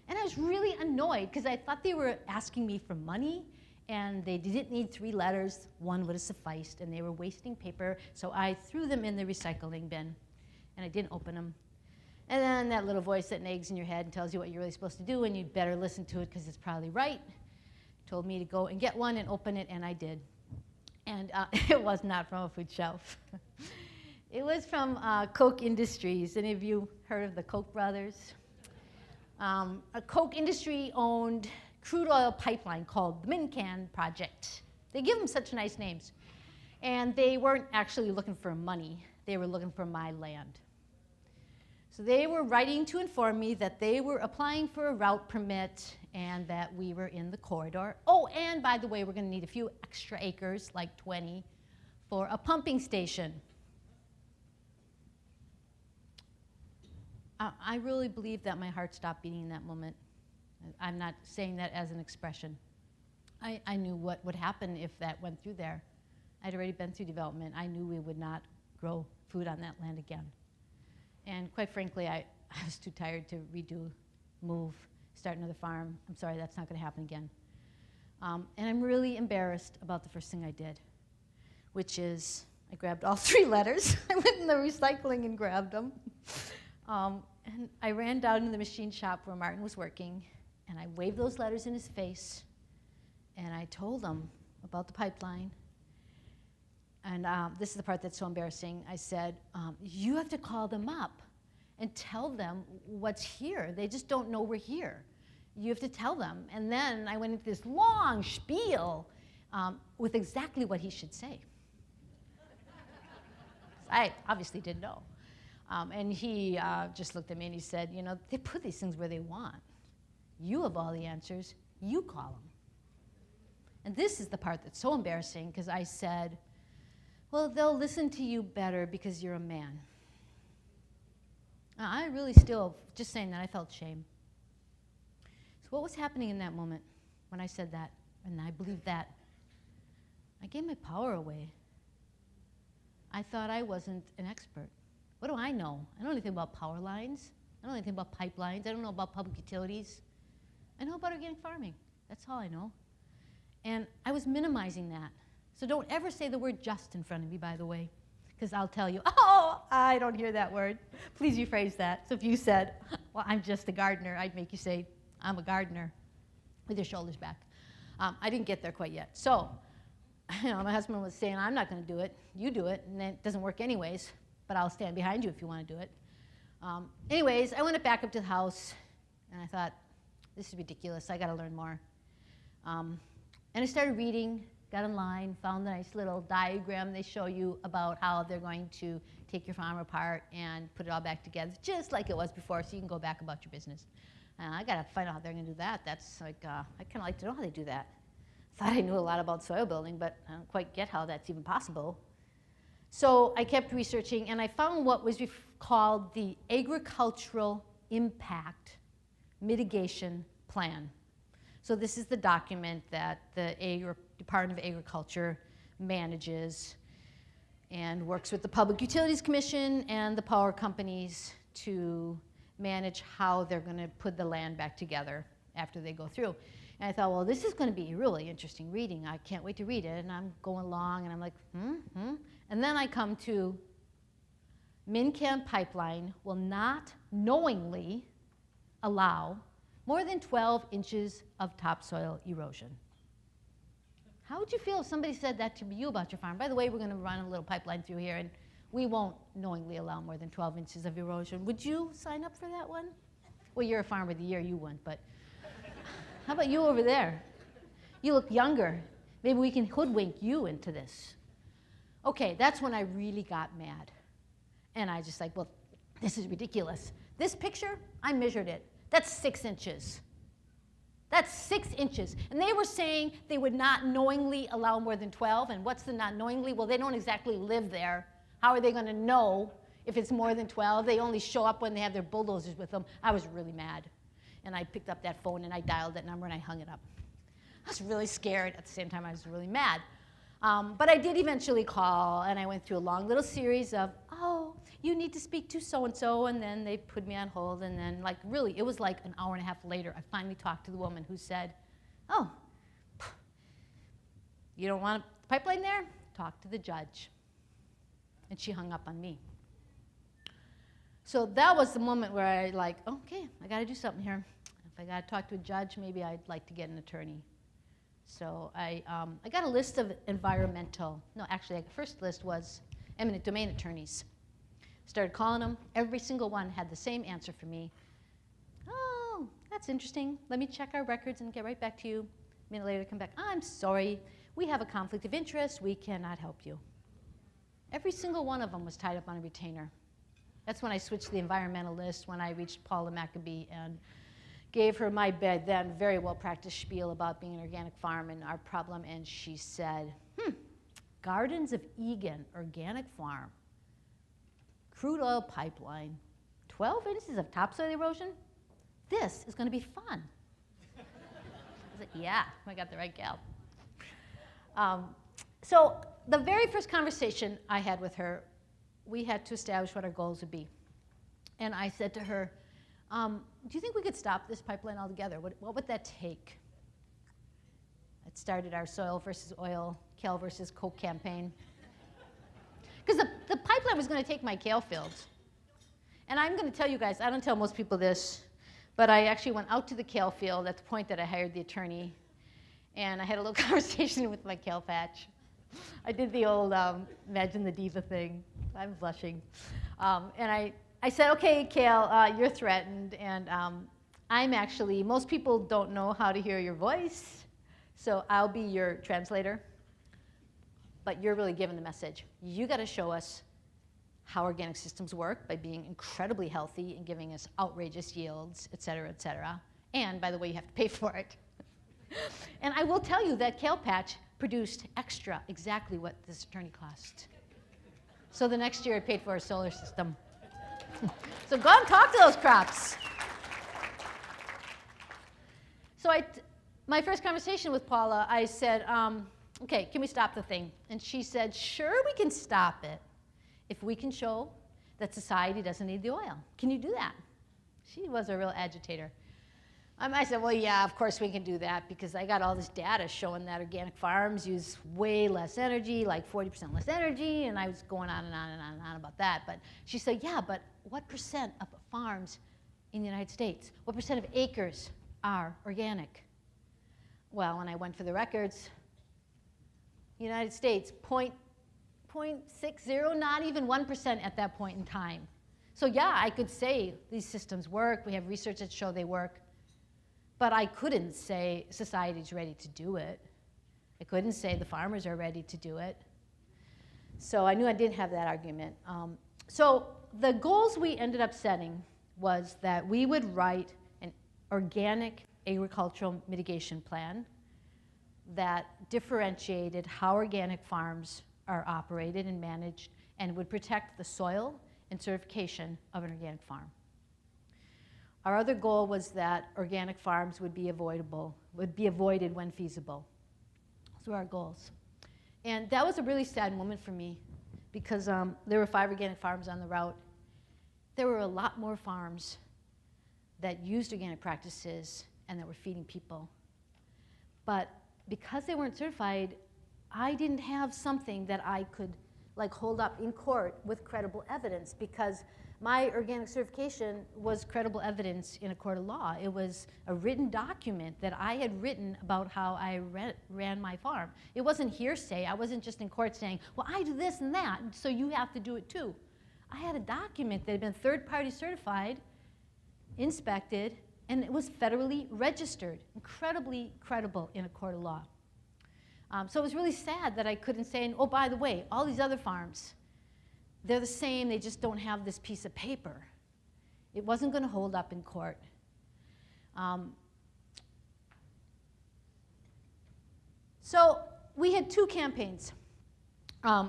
And I was really annoyed because I thought they were asking me for money, and they didn't need 3 letters. 1 would have sufficed, and they were wasting paper, so I threw them in the recycling bin, and I didn't open them. And then that little voice that nags in your head and tells you what you're really supposed to do, and you'd better listen to it because it's probably right, told me to go and get one and open it, and I did. And it was not from a food shelf. It was from Koch Industries. Any of you heard of the Koch brothers? A Koch Industry owned crude oil pipeline called the Mincan Project. They give them such nice names. And they weren't actually looking for money. They were looking for my land. So they were writing to inform me that they were applying for a route permit and that we were in the corridor. Oh, and by the way, we're going to need a few extra acres, like 20, for a pumping station. I really believe that my heart stopped beating in that moment. I'm not saying that as an expression. I knew what would happen if that went through there. I'd already been through development. I knew we would not grow food on that land again. And quite frankly, I was too tired to redo, move, start another farm. I'm sorry, that's not going to happen again. And I'm really embarrassed about the first thing I did, which is I grabbed all 3 letters. I went in the recycling and grabbed them. And I ran down to the machine shop where Martin was working, and I waved those letters in his face, and I told him about the pipeline. And this is the part that's so embarrassing. I said, you have to call them up and tell them what's here. They just don't know we're here. You have to tell them. And then I went into this long spiel with exactly what he should say. I obviously didn't know. And he just looked at me and he said, you know, they put these things where they want. You have all the answers. You call them. And this is the part that's so embarrassing, because I said, well, they'll listen to you better because you're a man. I really still, just saying that, I felt shame. So what was happening in that moment when I said that, and I believed that? I gave my power away. I thought I wasn't an expert. What do I know? I don't know anything about power lines. I don't know anything about pipelines. I don't know about public utilities. I know about organic farming. That's all I know. And I was minimizing that. So don't ever say the word just in front of me, by the way, because I'll tell you, oh, I don't hear that word. Please rephrase that. So if you said, well, I'm just a gardener, I'd make you say, I'm a gardener, with your shoulders back. I didn't get there quite yet. So, you know, my husband was saying, I'm not going to do it. You do it, and then it doesn't work anyways, but I'll stand behind you if you want to do it. Anyways, I went back up to the house, and I thought, this is ridiculous. I got to learn more. And I started reading, got online, found a nice little diagram they show you about how they're going to take your farm apart and put it all back together, just like it was before, so you can go back about your business. I got to find out how they're going to do that. That's like, I kind of like to know how they do that. Thought I knew a lot about soil building, but I don't quite get how that's even possible. So I kept researching, and I found what was called the Agricultural Impact Mitigation Plan. So this is the document that the Department of Agriculture manages and works with the Public Utilities Commission and the power companies to manage how they're going to put the land back together after they go through. And I thought, well, this is going to be really interesting reading. I can't wait to read it. And I'm going along, and I'm like, And then I come to MnCan pipeline will not knowingly allow more than 12 inches of topsoil erosion. How would you feel if somebody said that to you about your farm? By the way, we're going to run a little pipeline through here, and we won't knowingly allow more than 12 inches of erosion. Would you sign up for that one? Well, you're a farmer of the year, you wouldn't, but how about you over there? You look younger. Maybe we can hoodwink you into this. Okay, that's when I really got mad. And I just like, well, this is ridiculous. This picture, I measured it. That's 6 inches. That's 6 inches. And they were saying they would not knowingly allow more than 12. And what's the not knowingly? Well, they don't exactly live there. How are they going to know if it's more than 12? They only show up when they have their bulldozers with them. I was really mad. And I picked up that phone and I dialed that number and I hung it up. I was really scared. At the same time, I was really mad. But I did eventually call, and I went through a long little series of, oh, you need to speak to so-and-so, and then they put me on hold, and then like really, it was like an hour and a half later, I finally talked to the woman who said, oh, you don't want a pipeline there? Talk to the judge. And she hung up on me. So that was the moment where I like, okay, I got to do something here. If I got to talk to a judge, maybe I'd like to get an attorney. So I got a list of the first list was eminent domain attorneys. Started calling them. Every single one had the same answer for me. Oh, that's interesting. Let me check our records and get right back to you. A minute later, they come back. I'm sorry. We have a conflict of interest. We cannot help you. Every single one of them was tied up on a retainer. That's when I switched to the environmental list, when I reached Paula Maccabee and gave her my then very well-practiced spiel about being an organic farm and our problem, and she said, Gardens of Eagan, organic farm, crude oil pipeline, 12 inches of topsoil erosion? This is going to be fun. I was like, Yeah, I got the right gal. So the very first conversation I had with her, we had to establish what our goals would be. And I said to her, do you think we could stop this pipeline altogether? What would that take? It started our soil versus oil, kale versus Koch campaign. Because the pipeline was going to take my kale fields. And I'm going to tell you guys, I don't tell most people this, but I actually went out to the kale field at the point that I hired the attorney. And I had a little conversation with my kale patch. I did the old Imagine the Diva thing. I'm blushing. And I said, okay, Kale, you're threatened. And I'm actually, most people don't know how to hear your voice. So I'll be your translator. But you're really giving the message. You got to show us how organic systems work by being incredibly healthy and giving us outrageous yields, et cetera, et cetera. And by the way, you have to pay for it. And I will tell you that kale patch produced extra exactly what this attorney cost. So the next year it paid for a solar system. So go and talk to those crops. So my first conversation with Paula, I said, okay, can we stop the thing? And she said, sure, we can stop it if we can show that society doesn't need the oil. Can you do that? She was a real agitator. I said, well, yeah, of course we can do that because I got all this data showing that organic farms use way less energy, like 40% less energy, and I was going on and on and on and on about that. But she said, yeah, but what percent of farms in the United States, what percent of acres are organic? Well, when I went for the records, United States, 0.60, not even 1% at that point in time. So yeah, I could say these systems work. We have research that show they work. But I couldn't say society's ready to do it. I couldn't say the farmers are ready to do it. So I knew I didn't have that argument. So the goals we ended up setting was that we would write an organic agricultural mitigation plan that differentiated how organic farms are operated and managed and would protect the soil and certification of an organic farm. Our other goal was that organic farms would be avoided when feasible. Those were our goals. And that was a really sad moment for me because there were 5 organic farms on the route. There were a lot more farms that used organic practices and that were feeding people. But because they weren't certified, I didn't have something that I could hold up in court with credible evidence because my organic certification was credible evidence in a court of law. It was a written document that I had written about how I ran my farm. It wasn't hearsay. I wasn't just in court saying, well, I do this and that, so you have to do it too. I had a document that had been third-party certified, inspected, and it was federally registered. Incredibly credible in a court of law. So it was really sad that I couldn't say, oh, by the way, all these other farms, they're the same, they just don't have this piece of paper. It wasn't going to hold up in court. So we had 2 campaigns. I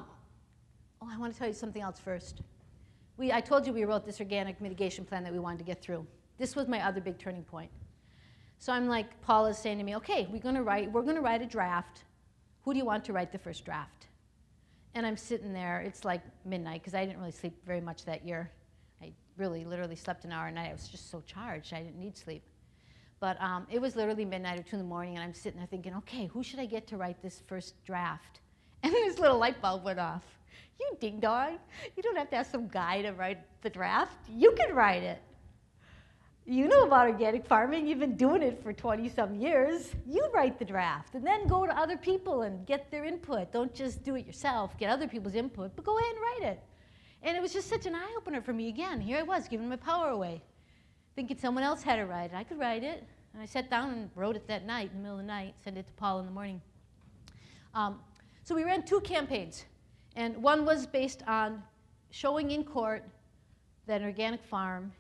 want to tell you something else first. I told you we wrote this organic mitigation plan that we wanted to get through. This was my other big turning point. So I'm like, Paula's saying to me, okay, we're going to write a draft. Who do you want to write the first draft? And I'm sitting there, it's like midnight, because I didn't really sleep very much that year. I really literally slept an hour a night. I was just so charged, I didn't need sleep. But it was literally midnight or 2 in the morning, and I'm sitting there thinking, okay, who should I get to write this first draft? And this little light bulb went off. You ding dong, you don't have to ask some guy to write the draft. You can write it. You know about organic farming, you've been doing it for 20-some years. You write the draft, and then go to other people and get their input. Don't just do it yourself, get other people's input, but go ahead and write it. And it was just such an eye-opener for me again. Here I was, giving my power away, thinking someone else had to write it. I could write it, and I sat down and wrote it that night, in the middle of the night, sent it to Paul in the morning. So we ran 2 campaigns, and one was based on showing in court that an organic farm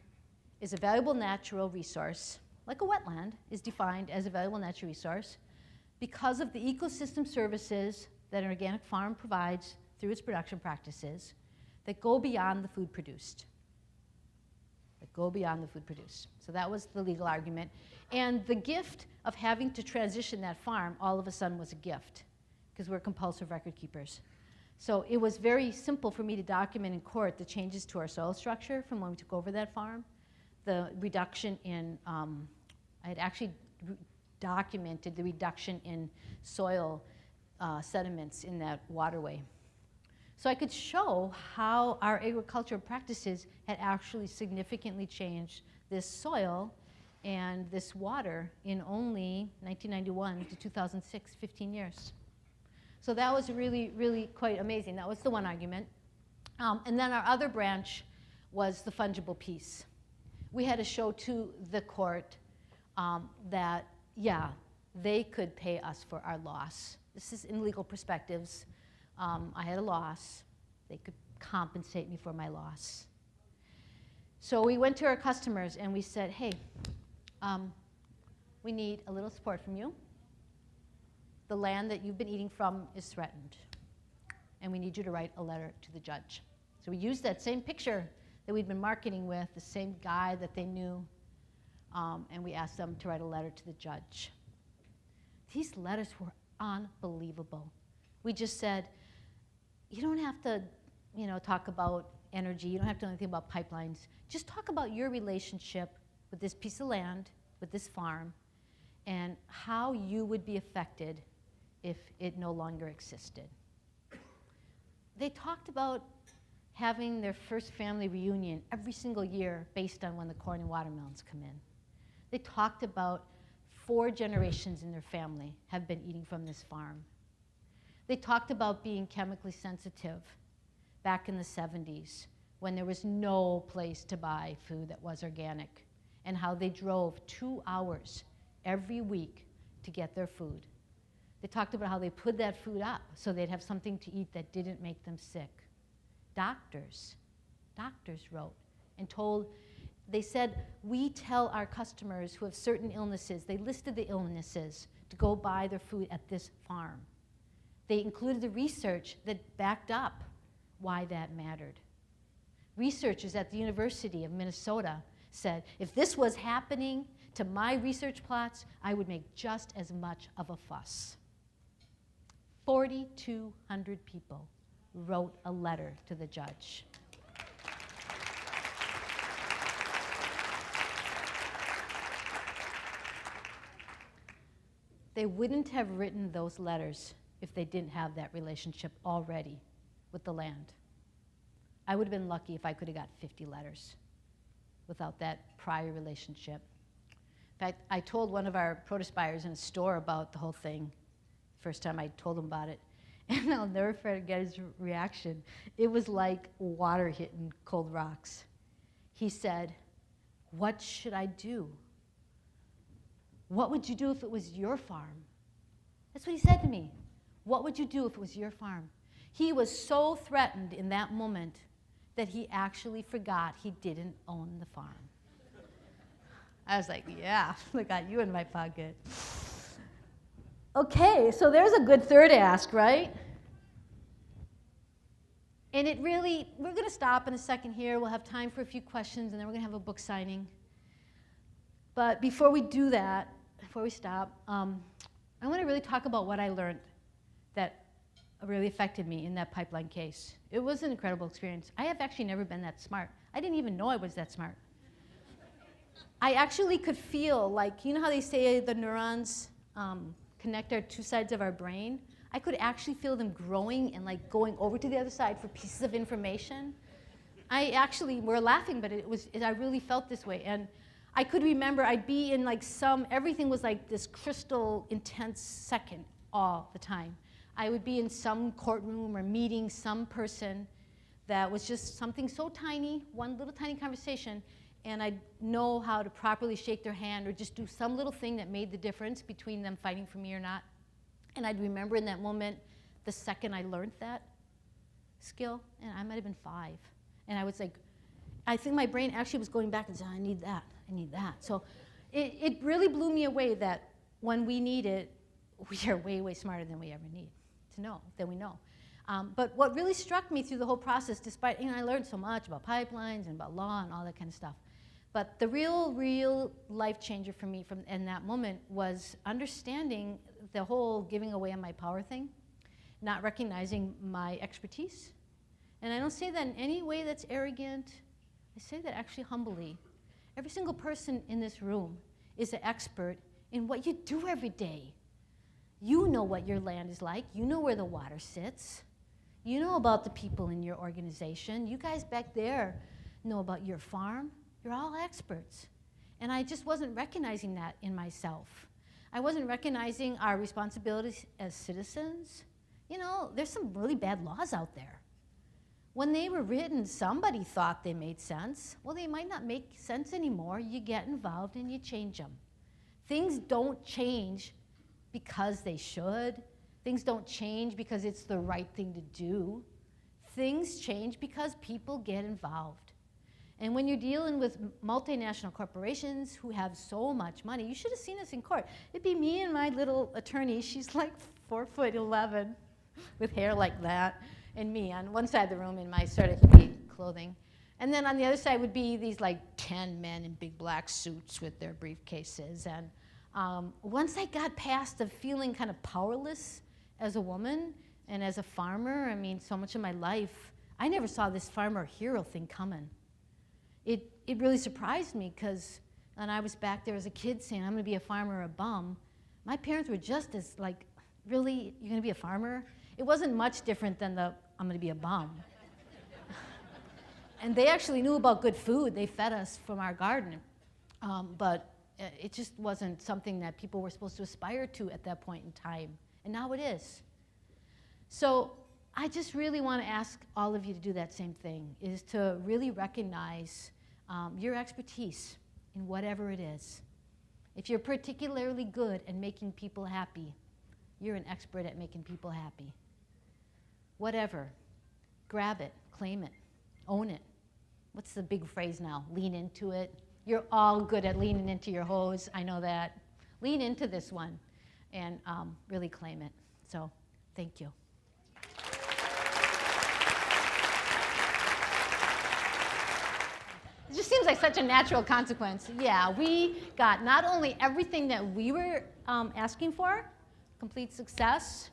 is a valuable natural resource, like a wetland is defined as a valuable natural resource because of the ecosystem services that an organic farm provides through its production practices that go beyond the food produced. So that was the legal argument. And the gift of having to transition that farm all of a sudden was a gift, because we're compulsive record keepers. So it was very simple for me to document in court the changes to our soil structure from when we took over that farm, the reduction in, I had actually documented the reduction in soil sediments in that waterway. So I could show how our agricultural practices had actually significantly changed this soil and this water in only 1991 to 2006, 15 years. So that was really, really quite amazing. That was the one argument. And then our other branch was the fungible piece. We had to show to the court that, yeah, they could pay us for our loss. This is in legal perspectives. I had a loss. They could compensate me for my loss. So we went to our customers and we said, hey, we need a little support from you. The land that you've been eating from is threatened, and we need you to write a letter to the judge. So we used that same picture that we'd been marketing with, the same guy that they knew, and we asked them to write a letter to the judge. These letters were unbelievable. We just said, you don't have to, talk about energy. You don't have to know anything about pipelines. Just talk about your relationship with this piece of land, with this farm, and how you would be affected if it no longer existed. They talked about having their first family reunion every single year based on when the corn and watermelons come in. They talked about 4 generations in their family have been eating from this farm. They talked about being chemically sensitive back in the 70s when there was no place to buy food that was organic, and how they drove 2 hours every week to get their food. They talked about how they put that food up so they'd have something to eat that didn't make them sick. Doctors wrote and told, they said, we tell our customers who have certain illnesses, they listed the illnesses, to go buy their food at this farm. They included the research that backed up why that mattered. Researchers at the University of Minnesota said, if this was happening to my research plots, I would make just as much of a fuss. 4,200 people wrote a letter to the judge. They wouldn't have written those letters if they didn't have that relationship already with the land. I would have been lucky if I could have got 50 letters without that prior relationship. In fact, I told one of our produce buyers in a store about the whole thing, first time I told him about it, and I'll never forget his reaction. It was like water hitting cold rocks. He said, what should I do? What would you do if it was your farm? That's what he said to me. What would you do if it was your farm? He was so threatened in that moment that he actually forgot he didn't own the farm. I was like, yeah, I got you in my pocket. Okay, so there's a good third ask, right? And it really, we're going to stop in a second here. We'll have time for a few questions, and then we're going to have a book signing. But before we do that, before we stop, I want to really talk about what I learned that really affected me in that pipeline case. It was an incredible experience. I have actually never been that smart. I didn't even know I was that smart. I actually could feel, like, you know how they say the neurons connect our 2 sides of our brain? I could actually feel them growing and like going over to the other side for pieces of information. I actually, we're laughing, but I really felt this way. And I could remember I'd be in like everything was like this crystal intense second all the time. I would be in some courtroom or meeting some person that was just something so tiny, one little tiny conversation, and I'd know how to properly shake their hand or just do some little thing that made the difference between them fighting for me or not. And I'd remember in that moment the second I learned that skill, and I might have been 5. And I was like, I think my brain actually was going back and saying, I need that, I need that. So it really blew me away that when we need it, we are way, way smarter than we ever need to know, than we know. But what really struck me through the whole process, despite, I learned so much about pipelines and about law and all that kind of stuff, But the real life changer for me in that moment was understanding the whole giving away of my power thing, not recognizing my expertise. And I don't say that in any way that's arrogant. I say that actually humbly. Every single person in this room is an expert in what you do every day. You know what your land is like. You know where the water sits. You know about the people in your organization. You guys back there know about your farm. You're all experts. And I just wasn't recognizing that in myself. I wasn't recognizing our responsibilities as citizens. You know, there's some really bad laws out there. When they were written, somebody thought they made sense. Well, they might not make sense anymore. You get involved and you change them. Things don't change because they should. Things don't change because it's the right thing to do. Things change because people get involved. And when you're dealing with multinational corporations who have so much money, you should have seen us in court. It'd be me and my little attorney. She's like 4'11" with hair like that, and me on one side of the room in my sort of hippie clothing. And then on the other side would be these like 10 men in big black suits with their briefcases. And once I got past the feeling kind of powerless as a woman and as a farmer, I mean, so much of my life, I never saw this farmer hero thing coming. It really surprised me because when I was back there as a kid saying, I'm gonna be a farmer or a bum, my parents were just as like, really, you're gonna be a farmer? It wasn't much different than the, I'm gonna be a bum. And they actually knew about good food. They fed us from our garden. But it just wasn't something that people were supposed to aspire to at that point in time. And now it is. So I just really want to ask all of you to do that same thing, is to really recognize your expertise in whatever it is. If you're particularly good at making people happy, you're an expert at making people happy. Whatever. Grab it, claim it, own it. What's the big phrase now? Lean into it. You're all good at leaning into your hose. I know that. Lean into this one and really claim it. So, thank you. It just seems like such a natural consequence. Yeah, we got not only everything that we were asking for, complete success,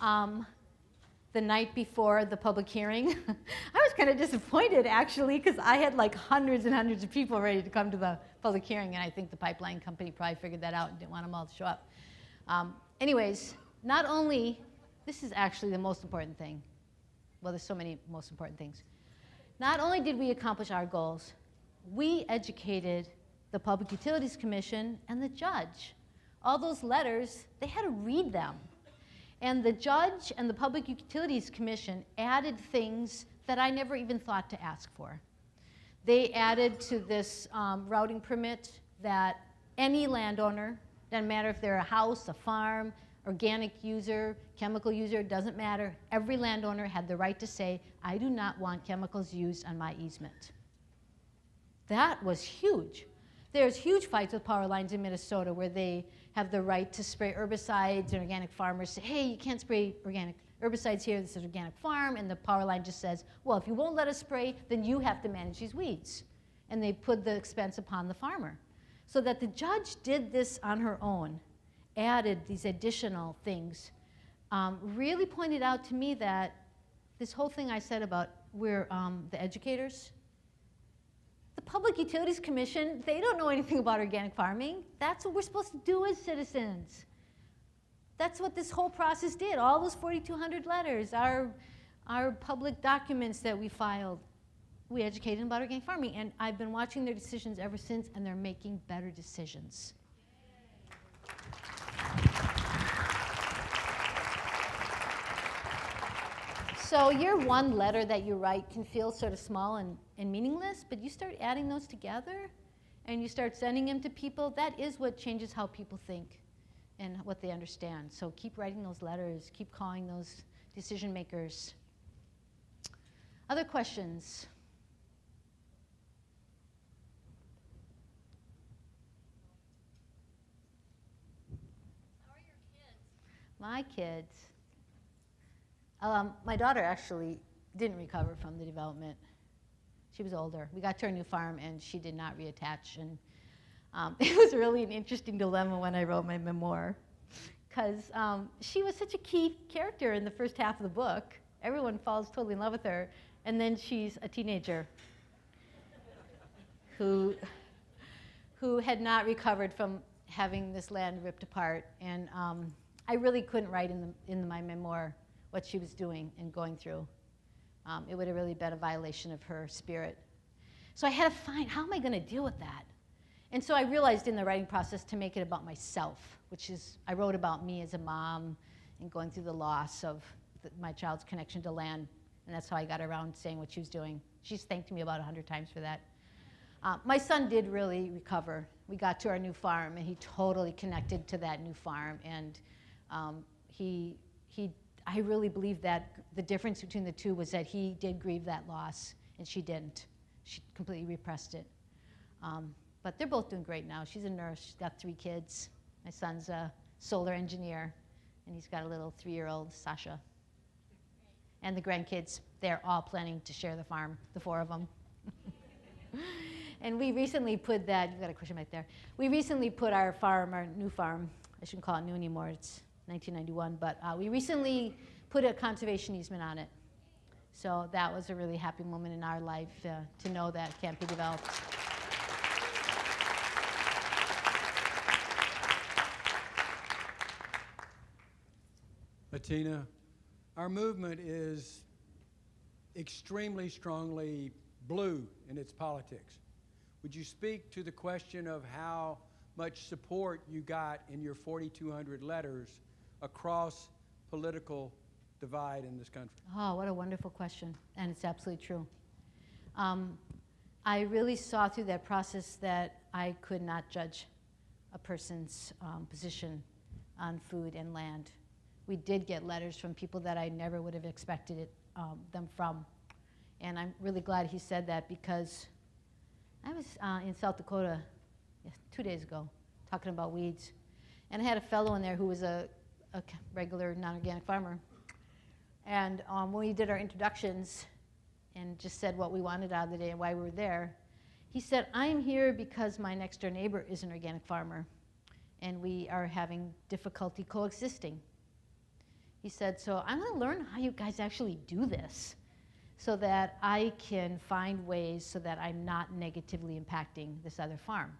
the night before the public hearing. I was kind of disappointed, actually, because I had like hundreds and hundreds of people ready to come to the public hearing, and I think the pipeline company probably figured that out and didn't want them all to show up. Anyways, not only, this is actually the most important thing. Well, there's so many most important things. Not only did we accomplish our goals, we educated the Public Utilities Commission and the judge. All those letters, they had to read them. And the judge and the Public Utilities Commission added things that I never even thought to ask for. They added to this routing permit that any landowner, doesn't matter if they're a house, a farm, organic user, chemical user, doesn't matter, every landowner had the right to say, I do not want chemicals used on my easement. That was huge. There's huge fights with power lines in Minnesota where they have the right to spray herbicides, and organic farmers say, hey, you can't spray organic herbicides here, this is organic farm, and the power line just says, well, if you won't let us spray, then you have to manage these weeds. And they put the expense upon the farmer. So that the judge did this on her own, added these additional things, really pointed out to me that this whole thing I said about we're the educators, the Public Utilities Commission, they don't know anything about organic farming. That's what we're supposed to do as citizens. That's what this whole process did. All those 4,200 letters, our public documents that we filed, we educated them about organic farming. And I've been watching their decisions ever since, and they're making better decisions. So your one letter that you write can feel sort of small and meaningless, but you start adding those together and you start sending them to people, that is what changes how people think and what they understand. So keep writing those letters, keep calling those decision makers. Other questions? How are your kids? My kids. My daughter actually didn't recover from the development. She was older. We got to our new farm, and she did not reattach. And it was really an interesting dilemma when I wrote my memoir, because she was such a key character in the first half of the book. Everyone falls totally in love with her, and then she's a teenager who had not recovered from having this land ripped apart. And I really couldn't write in my memoir what she was doing and going through. It would have really been a violation of her spirit. So I had to find, how am I going to deal with that? And so I realized in the writing process to make it about myself, which is, I wrote about me as a mom and going through the loss of my child's connection to land. And that's how I got around saying what she was doing. She's thanked me about 100 times for that. My son did really recover. We got to our new farm, and he totally connected to that new farm. And I really believe that the difference between the two was that he did grieve that loss, and she didn't. She completely repressed it. But they're both doing great now. She's a nurse. She's got 3 kids. My son's a solar engineer, and he's got a little 3-year-old, Sasha. And the grandkids, they're all planning to share the farm, the 4 of them. And we recently put that, you got a question right there. We recently put our farm, our new farm, I shouldn't call it new anymore, it's 1991, but we recently put a conservation easement on it. So that was a really happy moment in our life to know that it can't be developed. Atina, our movement is extremely strongly blue in its politics. Would you speak to the question of how much support you got in your 4,200 letters across political divide in this country? Oh, what a wonderful question, and it's absolutely true. I really saw through that process that I could not judge a person's position on food and land. We did get letters from people that I never would have expected them from, and I'm really glad he said that, because I was in South Dakota 2 days ago talking about weeds, and I had a fellow in there who was a regular non-organic farmer. And when we did our introductions and just said what we wanted out of the day and why we were there, he said, I'm here because my next door neighbor is an organic farmer, and we are having difficulty coexisting. He said, so I'm going to learn how you guys actually do this so that I can find ways so that I'm not negatively impacting this other farm.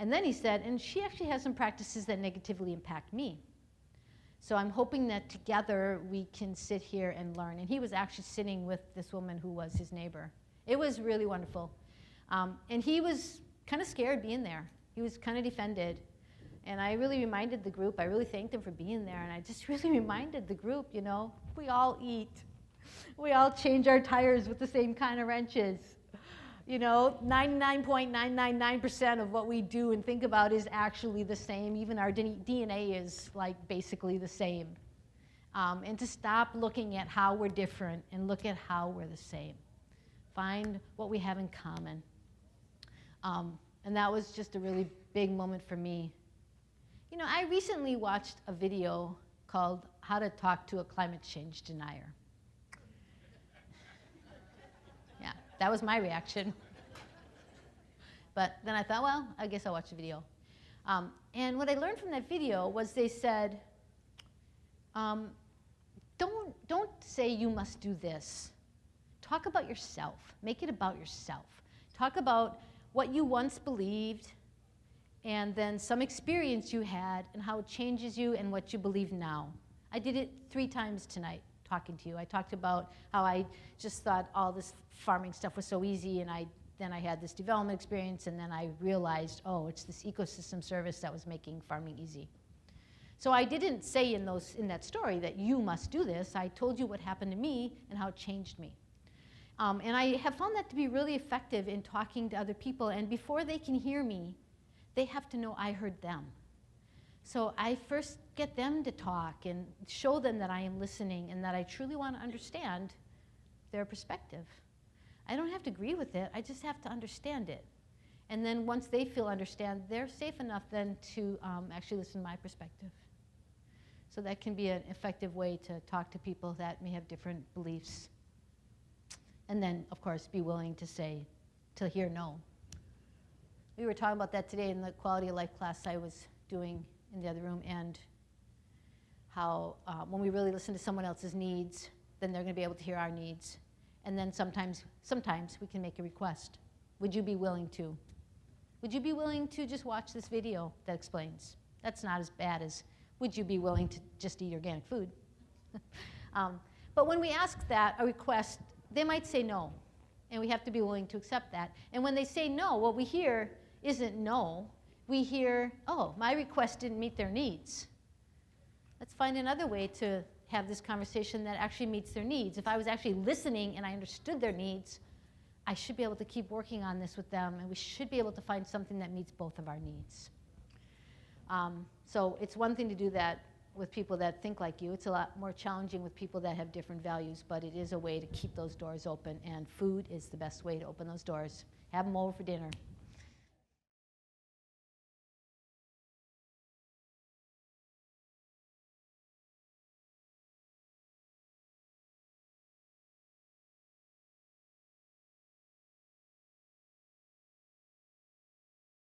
And then he said, and she actually has some practices that negatively impact me. So I'm hoping that together we can sit here and learn. And he was actually sitting with this woman who was his neighbor. It was really wonderful. And he was kind of scared being there. He was kind of defended. And I really reminded the group, I really thanked him for being there, and I just really reminded the group, you know, we all eat. We all change our tires with the same kind of wrenches. You know, 99.999% of what we do and think about is actually the same. Even our DNA is like basically the same. And to stop looking at how we're different and look at how we're the same. Find what we have in common. And that was just a really big moment for me. You know, I recently watched a video called How to Talk to a Climate Change Denier. Yeah, that was my reaction. But then I thought, well, I guess I'll watch the video. And what I learned from that video was they said, don't say you must do this. Talk about yourself. Make it about yourself. Talk about what you once believed, and then some experience you had and how it changes you and what you believe now. I did it 3 times tonight talking to you. I talked about how I just thought all this farming stuff was so easy, and then I had this development experience, and then I realized, oh, it's this ecosystem service that was making farming easy. So I didn't say in that story that you must do this. I told you what happened to me and how it changed me. And I have found that to be really effective in talking to other people, and before they can hear me, they have to know I heard them. So I first get them to talk and show them that I am listening and that I truly want to understand their perspective. I don't have to agree with it, I just have to understand it. And then once they feel understand, they're safe enough then to actually listen to my perspective. So that can be an effective way to talk to people that may have different beliefs. And then, of course, be willing to hear no. We were talking about that today in the quality of life class I was doing in the other room, and how when we really listen to someone else's needs, then they're going to be able to hear our needs. And then sometimes we can make a request. Would you be willing to? Would you be willing to just watch this video that explains? That's not as bad as, would you be willing to just eat organic food? But when we ask that, a request, they might say no. And we have to be willing to accept that. And when they say no, what we hear isn't no. We hear, oh, my request didn't meet their needs. Let's find another way to have this conversation that actually meets their needs. If I was actually listening and I understood their needs, I should be able to keep working on this with them, and we should be able to find something that meets both of our needs. So it's one thing to do that with people that think like you. It's a lot more challenging with people that have different values, but it is a way to keep those doors open, and food is the best way to open those doors. Have them over for dinner.